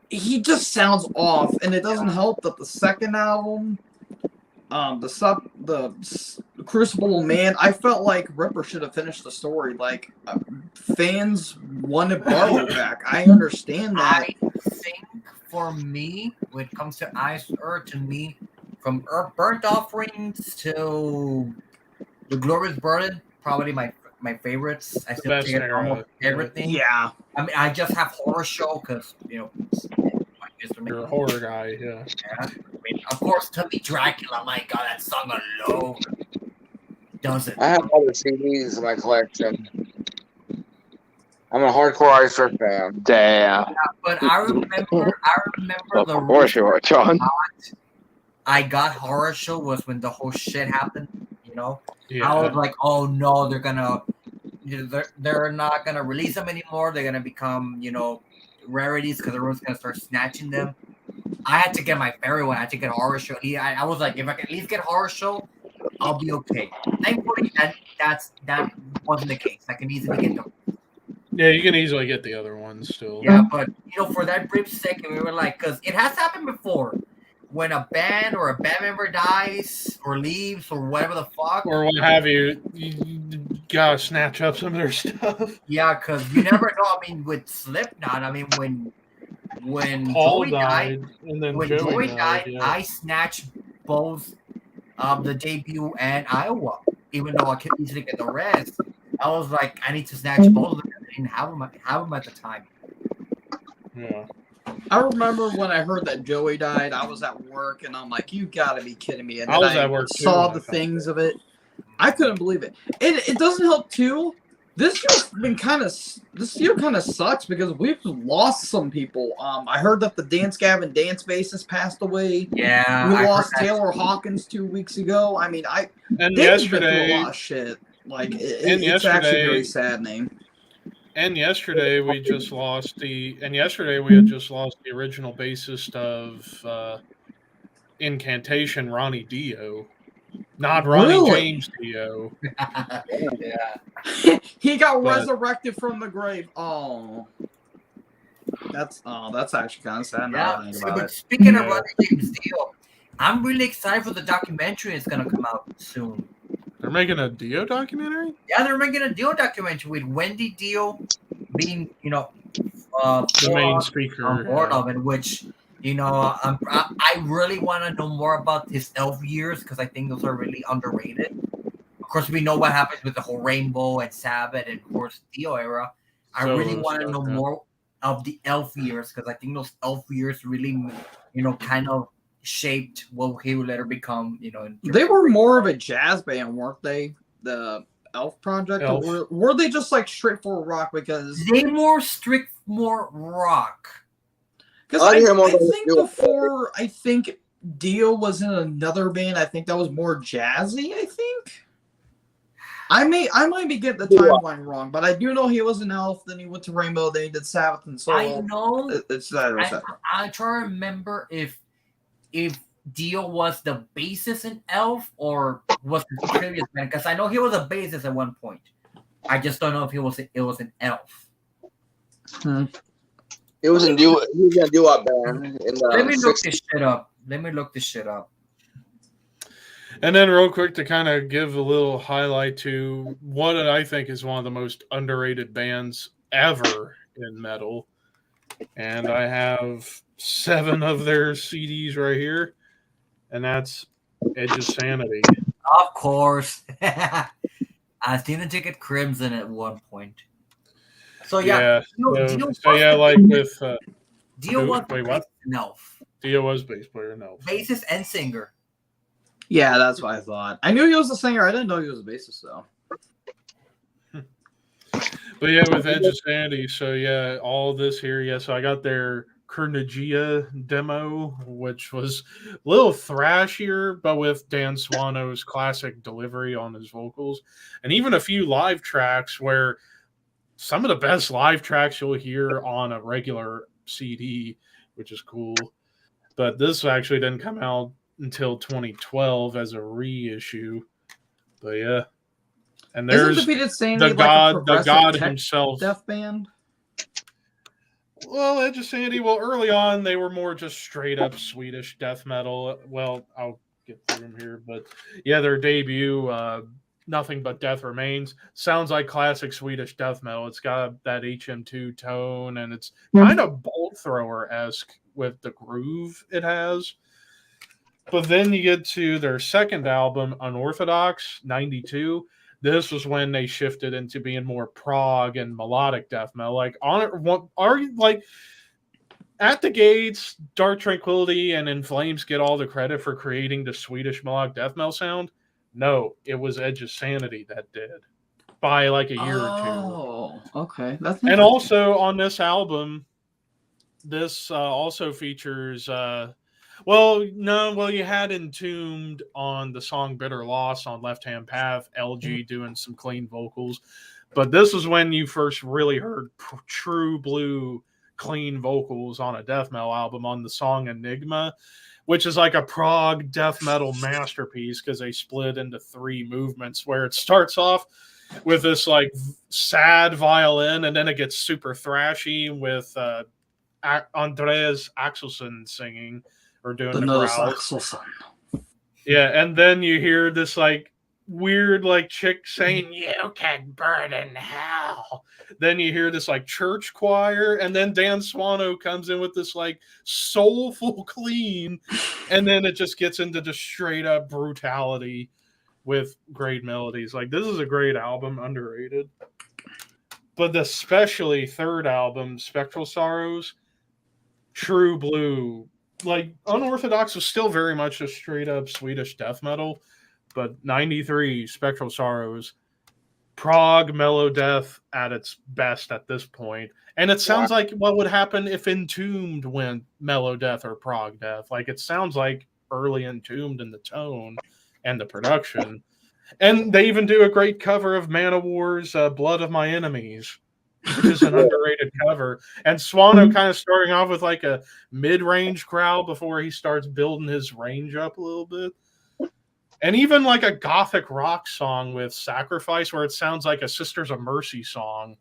He just sounds off, and it doesn't help that the second album, the Crucible of Man, I felt like Ripper should have finished the story. Like, fans wanted Barlow back. I understand that. I think for me, when it comes to Iced Earth, to me, from Burnt Offerings to The Glorious Burden, probably my favorites. I still best take era. almost everything. Yeah. I mean, I just have Horror Show because it's my instrument. You're a horror guy, yeah. Yeah. I mean, of course, to me, Dracula. My God, that song alone does it. I have all the CDs in my collection. I'm a hardcore Iced Earth fan. Damn. But I remember Of the course you are, John. I got Horror Show was when the whole shit happened. You know, Yeah. I was like, oh no, they're not gonna release them anymore. They're gonna become rarities because everyone's gonna start snatching them. I had to get my favorite one. I had to get Horror Show. I was like, if I can at least get Horror Show, I'll be okay. Thankfully, that wasn't the case. I can easily get them. Yeah, you can easily get the other ones still. Yeah, but for that brief second, we were like, because it has happened before, when a band or a band member dies or leaves or whatever the fuck. Or what have you, you gotta snatch up some of their stuff. Yeah, because you never know. I mean, with Slipknot, I mean, when Paul Joey died, and then when Joey Joey died, died, yeah. I snatched both the debut and Iowa. even though I could easily get the rest, I was like, I need to snatch both of them. I didn't have them at the time. Yeah. I remember when I heard that Joey died, I was at work and I'm like, you gotta be kidding me. And I then was at work too saw when the I found things it. of it. I couldn't believe it. It doesn't help too. This year kind of sucks because we've lost some people. I heard that the Dance Gavin Dance bassist passed away. Yeah, We I lost heard that. Taylor Hawkins 2 weeks ago. I mean, And they've been through a yesterday, lot of shit. Like And it's actually yesterday- very saddening. and yesterday we had just lost the original bassist of Incantation, Ronnie Dio, not Ronnie Really? James Dio. Yeah. He got But- resurrected from the grave. Oh, that's actually kind of sad. Now Yeah, that I think about but it. speaking of Yeah. Ronnie James Dio, I'm really excited for the documentary that's gonna come out soon. They're making a Dio documentary. Yeah, they're making a Dio documentary with Wendy Dio being, The main speaker. on board yeah. of it, which, I really want to know more about his elf years because I think those are really underrated. Of course, we know what happens with the whole Rainbow and Sabbath and, of course, Dio era. I really Solo want to stuff, know yeah. more of the elf years because I think those elf years really, kind of shaped what he would later become, in They were more of a jazz band, weren't they? The Elf Project, Elf. or were they just like straightforward rock? Because They more strict, more rock. I hear more than think Dio. before I think Dio was in another band. I think that was more jazzy. I think. I might be getting the timeline wrong, but I do know he was an Elf. Then he went to Rainbow. Then he did Sabbath and so I know. it's that. I try to remember if Dio was the bassist in Elf or was the previous band because I know he was a bassist at one point. I just don't know if it was an Elf. He was in a doo-wop band in the Let me look 60s. this shit up. And then, real quick, to kind of give a little highlight to what I think is one of the most underrated bands ever in metal. And I have 7 of their CDs right here, and that's Edge of Sanity. Of course. I didn't take it Crimson at one point. So yeah, Dio like with Dio was wait, the what? bassist in Elf. Dio was bass player, no. Bassist and singer. Yeah, that's what I thought. I knew he was a singer. I didn't know he was a bassist though. But yeah, with Edge of Sanity, so yeah, all this here, yeah. So I got their Kurnagia demo, which was a little thrashier, but with Dan Swano's classic delivery on his vocals, and even a few live tracks where some of the best live tracks you'll hear on a regular CD, which is cool. But this actually didn't come out until 2012 as a reissue. But yeah, and there's Isn't Defeated Sanity the like a god progressive tech himself. death band? Well, Edge of Sanity. Well, early on they were more just straight up Swedish death metal. Well, I'll get through them here, but yeah, their debut, Nothing But Death Remains, sounds like classic Swedish death metal. It's got that HM2 tone, and it's kind of Bolt Thrower-esque with the groove it has. But then you get to their second album, Unorthodox, 92. This was when they shifted into being more prog and melodic death metal. Like at the Gates, Dark Tranquillity and In Flames get all the credit for creating the Swedish melodic death metal sound. No, it was Edge of Sanity that did by like a year or two. Oh, okay. That's And interesting. also on this album, this also features you had Entombed on the song Bitter Loss on Left Hand Path, LG doing some clean vocals. But this is when you first really heard true blue clean vocals on a death metal album on the song Enigma, which is like a prog death metal masterpiece because they split into 3 movements where it starts off with this like sad violin and then it gets super thrashy with Andreas Axelsson singing or doing the growls. Yeah, and then you hear this like weird like chick saying "You can burn in hell." Then you hear this like church choir, and then Dan Swano comes in with this like soulful clean, and then it just gets into just straight up brutality. with great melodies. Like, this is a great album, underrated. But especially third album, Spectral Sorrows, true blue. Like, Unorthodox was still very much a straight up Swedish death metal, but 93, Spectral Sorrows, prog mellow death at its best at this point. And it sounds like what would happen if Entombed went mellow death or prog death. Like, it sounds like early Entombed in the tone and the production. And they even do a great cover of Manowar's Blood of My Enemies, which is an underrated cover. And Swano kind of starting off with like a mid-range growl before he starts building his range up a little bit. And even like a gothic rock song with Sacrifice, where it sounds like a Sisters of Mercy song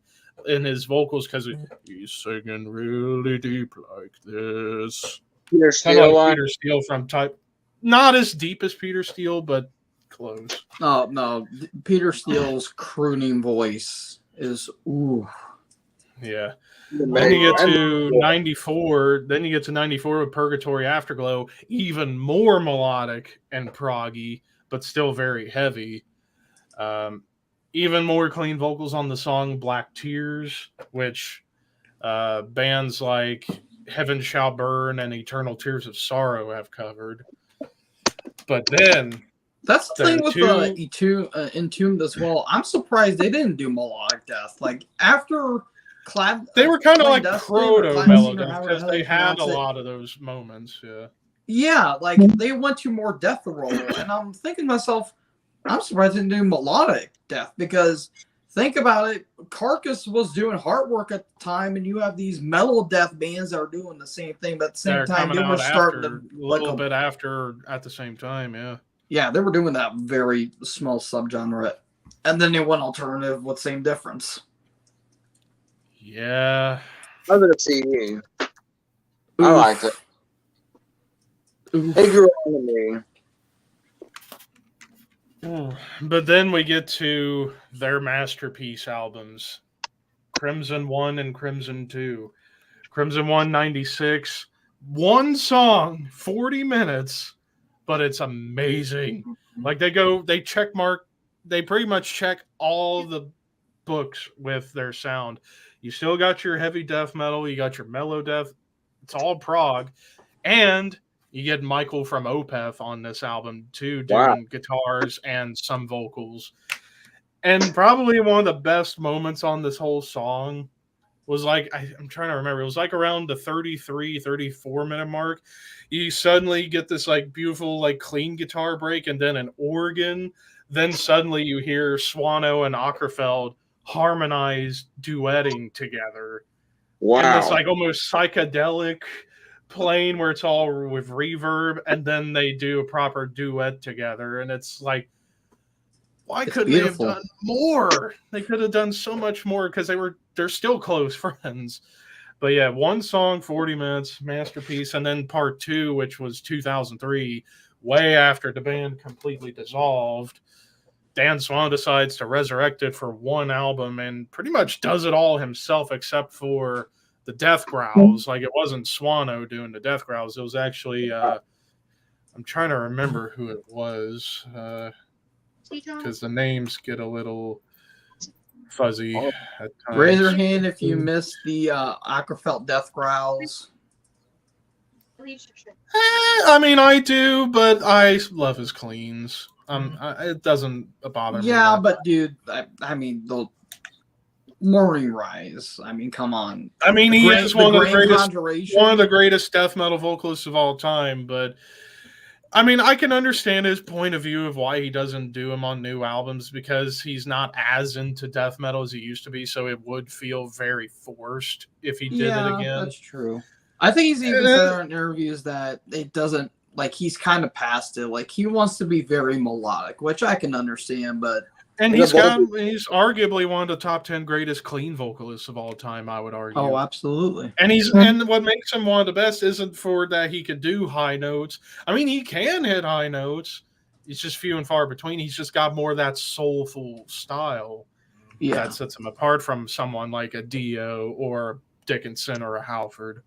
in his vocals, because he's singing really deep like this. Peter Kind Steele of like one. Peter Steele from Type. Not as deep as Peter Steele, but close. No, Peter Steele's crooning voice is ooh. Yeah. Then you get to 94. Then you get to 94 with Purgatory Afterglow, even more melodic and proggy, but still very heavy. Even more clean vocals on the song Black Tears, which bands like Heaven Shall Burn and Eternal Tears of Sorrow have covered. But then That's the thing with two- Entombed as well. I'm surprised they didn't do melodic death. Like after they were kind of like Clandestine or proto Clandestine or melodies however because the hell they you had a pronounce it. lot of those moments. Yeah. Yeah, like they went to more death roll, and I'm thinking to myself, I'm surprised they didn't do melodic death because think about it, Carcass was doing heart work at the time, and you have these metal death bands that are doing the same thing, but at the same They're time coming they were out starting after, to a little bit after at the same time. Yeah. Yeah, they were doing that very small subgenre, and then they went alternative with same difference. Yeah. I was gonna see. I Oof. liked it. Oof. It grew on me. But then we get to their masterpiece albums, Crimson 1 and Crimson 2. Crimson 1, 96. One song, 40 minutes, but it's amazing. Like they check mark, they pretty much check all the books with their sound. You still got your heavy death metal, you got your mellow death, it's all prog, and you get Michael from Opeth on this album too, doing guitars and some vocals. And probably one of the best moments on this whole song was like, I'm trying to remember, it was like around the 33, 34 minute mark. You suddenly get this like beautiful, like clean guitar break and then an organ. Then suddenly you hear Swano and Åkerfeldt harmonize duetting together. Wow. And this like almost psychedelic playing where it's all with reverb, and then they do a proper duet together, and it's like, why couldn't they have done more? They could have done so much more because they're still close friends. But yeah, one song, 40 minutes, masterpiece, and then part 2, which was 2003, way after the band completely dissolved. Dan Swan decides to resurrect it for one album and pretty much does it all himself except for the death growls. Like, it wasn't Swano doing the death growls. It was actually I'm trying to remember who it was because the names get a little fuzzy at times. Raise your hand if you missed the Åkerfeldt death growls. I mean, I do, but I love his cleans. It doesn't bother me. Yeah, but dude, I mean the Morning Rise. I mean, come on. I mean, he is one of the greatest death metal vocalists of all time. But I mean, I can understand his point of view of why he doesn't do them on new albums because he's not as into death metal as he used to be. So it would feel very forced if he did it again. That's true. I think he's even said in interviews that it doesn't, like, he's kind of past it. Like, he wants to be very melodic, which I can understand, but. And he's arguably one of the top 10 greatest clean vocalists of all time, I would argue. Oh, absolutely. And what makes him one of the best isn't for that he could do high notes. I mean, he can hit high notes. It's just few and far between. He's just got more of that soulful style that sets him apart from someone like a Dio or Dickinson or a Halford.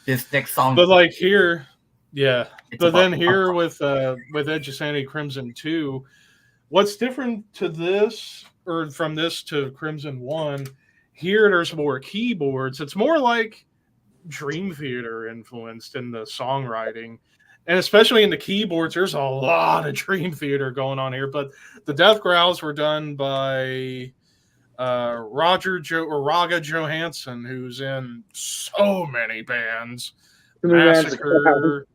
This next song, but like here, yeah. But then here with Edge of Sanity Crimson 2, What's different to this, or from this to Crimson One, here there's more keyboards. It's more like Dream Theater influenced in the songwriting. And especially in the keyboards, there's a lot of Dream Theater going on here. But the death growls were done by Raga Johansson, who's in so many bands. Massacre,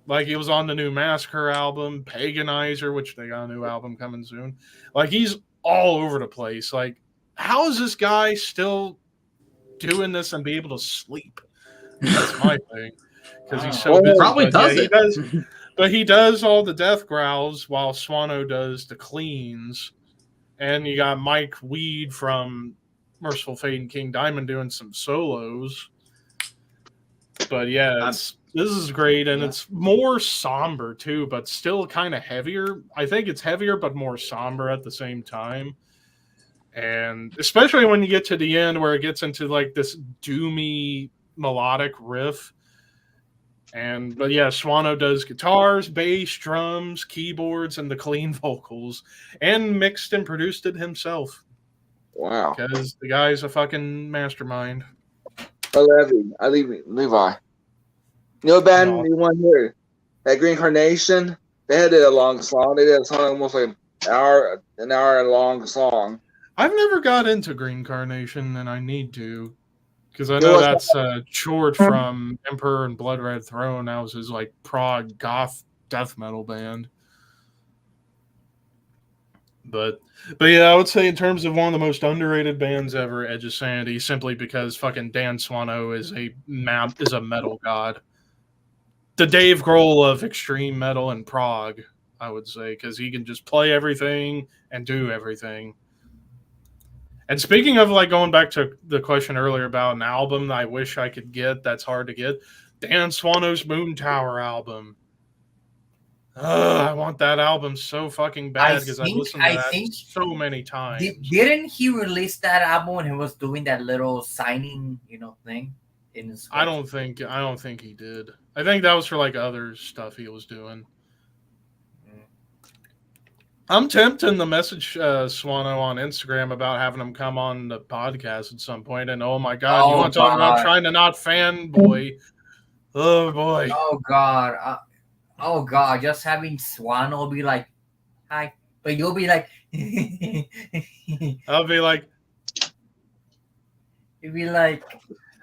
like he was on the new Massacre album, Paganizer, which they got a new album coming soon. Like he's all over the place. Like, how is this guy still doing this and be able to sleep? That's my thing. Because he's so busy. Probably does He does, but he does all the death growls while Swano does the cleans. And you got Mike Weed from Merciful Fate and King Diamond doing some solos. But yeah, this is great, and it's more somber too, but still kind of heavier. I think it's heavier, but more somber at the same time. And especially when you get to the end where it gets into like this doomy melodic riff. But yeah, Swano does guitars, bass, drums, keyboards, and the clean vocals, and mixed and produced it himself. Wow. Because the guy's a fucking mastermind. I leave Levi. You know, band you want to hear that Green Carnation? They had a long song. They did a song almost like an hour long song. I've never got into Green Carnation, and I need to, because I know that's Chord from Emperor and Blood Red Throne. That was his like prog goth death metal band. But yeah, I would say in terms of one of the most underrated bands ever, Edge of Sanity, simply because fucking Dan Swano is a metal god. The Dave Grohl of extreme metal and prog, I would say, because he can just play everything and do everything. And speaking of like going back to the question earlier about an album that I wish I could get that's hard to get, Dan Swano's Moon Tower album. I want that album so fucking bad because I listened to that so many times. Didn't he release that album when he was doing that little signing, thing in his? I don't think he did. I think that was for like other stuff he was doing. I'm tempting to message Swano on Instagram about having him come on the podcast at some point. And oh my God, you want to talk about trying to not fanboy? Oh boy. Oh God, just having Swano be like, hi, but you'll be like, I'll be like, you'll be like,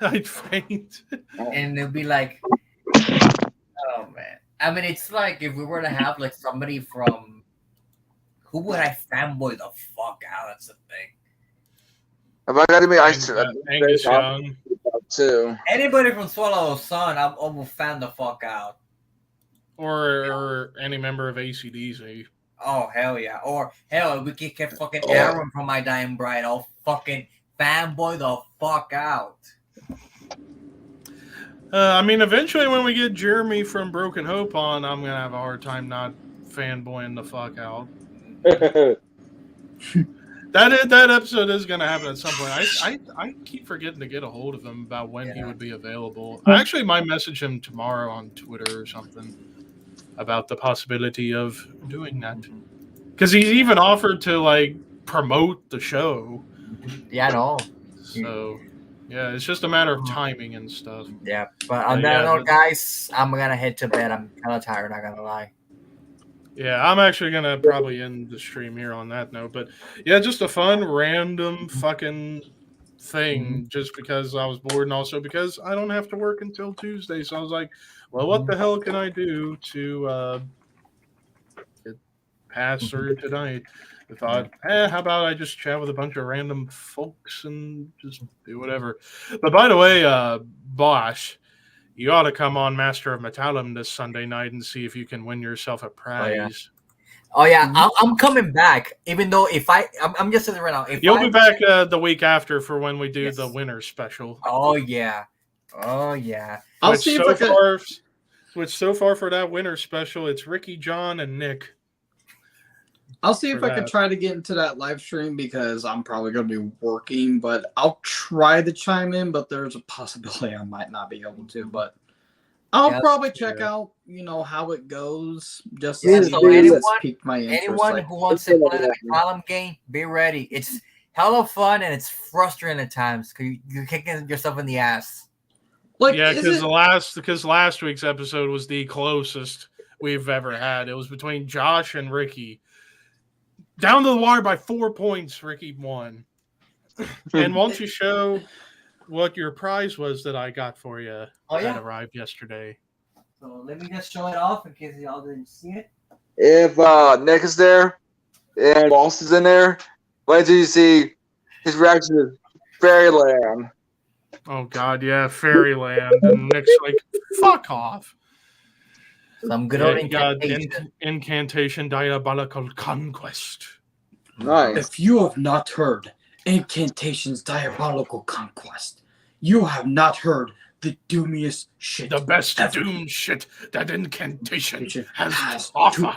I'd faint, and they'll be like, oh man. I mean, it's like if we were to have like somebody from, who would I fanboy the fuck out? That's the thing. Have I got to be Angus Young too? Anybody from Swallow's Son, I will fan the fuck out. Or any member of AC/DC. Oh hell yeah! Or hell, we could get fucking Aaron from My Dying Bride. I'll fucking fanboy the fuck out. I mean, eventually when we get Jeremy from Broken Hope on, I'm gonna have a hard time not fanboying the fuck out. That episode is gonna happen at some point. I keep forgetting to get a hold of him about when he would be available. I actually might message him tomorrow on Twitter or something about the possibility of doing that, because he's even offered to like promote the show. Yeah, I know. So yeah, it's just a matter of timing and stuff. Yeah, but on that note, guys, I'm gonna head to bed. I'm kind of tired, not gonna lie. Yeah, I'm actually gonna probably end the stream here on that note. But yeah, just a fun, random fucking thing, just because I was bored, and also because I don't have to work until Tuesday. So I was like, well, what the hell can I do to get past through tonight? I thought, how about I just chat with a bunch of random folks and just do whatever. But by the way, Bosch, you ought to come on Master of Metallum this Sunday night and see if you can win yourself a prize. Oh yeah, I'm coming back. Even though I'm just saying right now. You'll be back the week after for when we do the winter special. Oh yeah. I'll see if I can. Which so far for that winter special, it's Ricky, John, and Nick. I'll see if I can try to get into that live stream because I'm probably going to be working, but I'll try to chime in, but there's a possibility I might not be able to. But I'll Yes, probably check yeah. out, how it goes. Just Yeah, to see so if anyone- it's piqued my interest. Anyone Like, who wants to play the column game, be ready. It's hella fun and it's frustrating at times because you're kicking yourself in the ass. Yeah, is because last week's episode was the closest we've ever had. It was between Josh and Ricky. Down to the wire by 4 points, Ricky won. And won't you show what your prize was that I got for you that arrived yesterday? So let me just show it off in case y'all didn't see it. If Nick is there and Boss is in there, wait till you see his reaction to Fairyland. Oh God, yeah, Fairyland, and Nick's like, "Fuck off." Some good Yeah, old he got incantation. incantation diabolical conquest. Nice. If you have not heard Incantation's Diabolical Conquest, you have not heard the doomiest shit. The best ever. doom shit that incantation has Has to offer.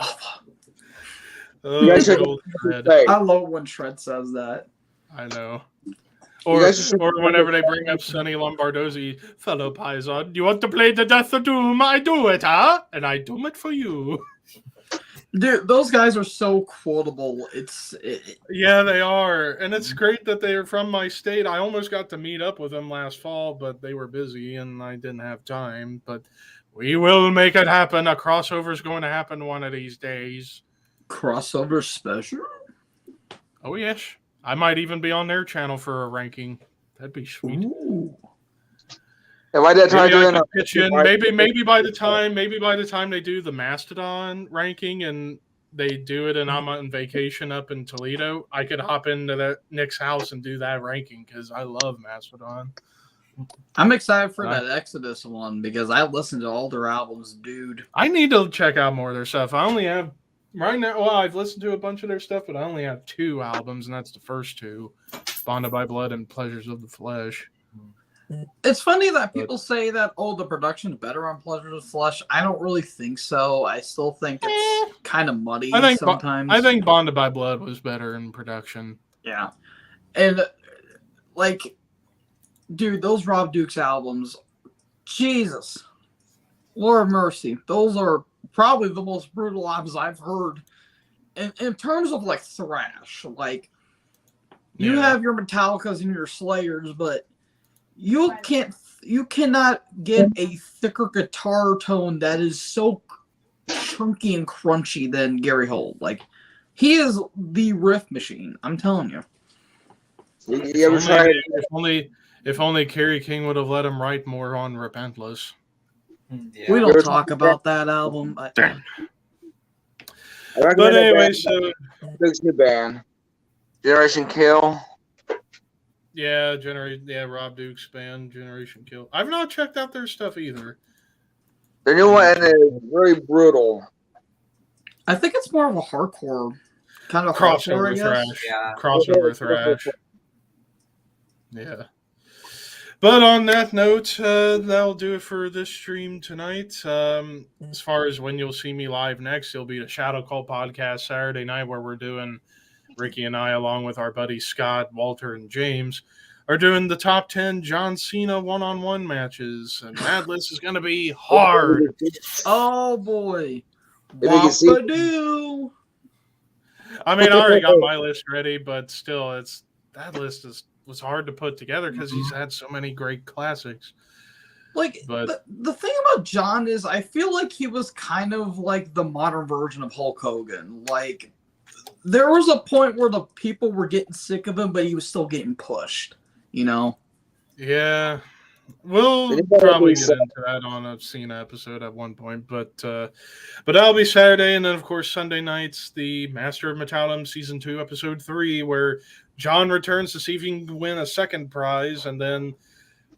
Oh, You guys should- good old Fred. Hey, I love when Shred says that. I know. You guys should- Or whenever they bring up Sonny Lombardozzi, fellow Paisan, you want to play the Death of Doom? I do it, huh? And I doom it for you. Dude, those guys are so quotable. Yeah, they are. And it's great that they are from my state. I almost got to meet up with them last fall, but they were busy and I didn't have time. But we will make it happen. A crossover is going to happen one of these days. Crossover special? Oh, yes. I might even be on their channel for a ranking. That'd be sweet. Ooh. if I did try Maybe I doing could pitch in. Maybe by the time they do the Mastodon ranking and they do it and I'm on vacation up in Toledo, I could hop into Nick's house and do that ranking because I love Mastodon. I'm excited for that Exodus one because I listened to all their albums, dude. I need to check out more of their stuff. I only have right now. Well, I've listened to a bunch of their stuff, but I only have 2 albums, and that's the first 2, Bonded by Blood and Pleasures of the Flesh. It's funny that people say that, the production's better on Pleasures of Flesh. I don't really think so. I still think it's kind of muddy sometimes. I think Bonded by Blood was better in production. Yeah. And, dude, those Rob Dukes albums, Jesus, Lord mercy, those are probably the most brutal albums I've heard. In terms of, thrash, you have your Metallicas and your Slayers, but you cannot get a thicker guitar tone that is so chunky and crunchy than Gary Holt. He is the riff machine. I'm telling you. You ever tried? If only Kerry King would have let him write more on Repentless. Yeah. We don't talk about that album. Damn. I But anyway, so Duke's new band, Generation Kill. yeah, Rob Duke's band, Generation Kill. I've not checked out their stuff either. The new one is very brutal. I think it's more of a hardcore kind of hardcore, I Crossover guess. thrash. Yeah. Crossover thrash. Yeah. But on that note, that'll do it for this stream tonight. As far as when you'll see me live next, it'll be the Shadow Call podcast Saturday night where we're doing, Ricky and I, along with our buddies Scott, Walter, and James, are doing the top 10 John Cena one-on-one matches. And that list is going to be hard. Oh, boy. If you can see- Whoop-a-doo. I mean, I already got my list ready, but still, that list was hard to put together because he's had so many great classics. But the thing about John is I feel like he was kind of like the modern version of Hulk Hogan. There was a point where the people were getting sick of him, but he was still getting pushed, yeah, we'll probably get into that on a Cena episode at one point. But that'll be Saturday, and then of course Sunday nights, the Master of Metallum Season 2, Episode 3, where John returns to see if he can win a second prize, and then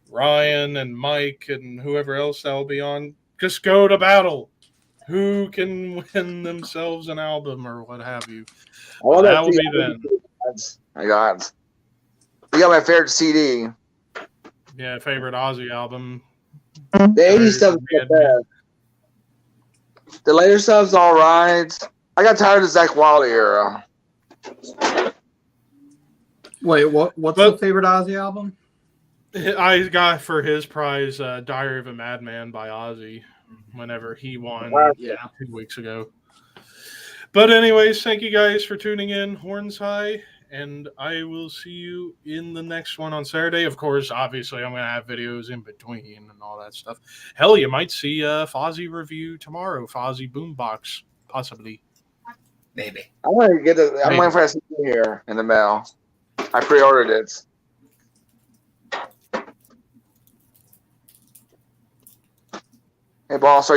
Ryan and Mike and whoever else that'll be on just go to battle. Who can win themselves an album or what have you? That will be then. My God. You got my favorite CD. Yeah, favorite Ozzy album. The 80s stuff is the best. The later stuff's all right. I got tired of the Zach Wilde era. Wait, what's the favorite Ozzy album? I got for his prize Diary of a Madman by Ozzy whenever he won Yeah. 2 weeks ago. But anyways, thank you guys for tuning in, Horns High, and I will see you in the next one on Saturday. Of course, obviously, I'm going to have videos in between and all that stuff. Hell, you might see a Fozzy review tomorrow, Fozzy Boombox, possibly. Maybe. I'm gonna get it. I'm Maybe. waiting for a CD here in the mail. I pre-ordered it. Hey, boss,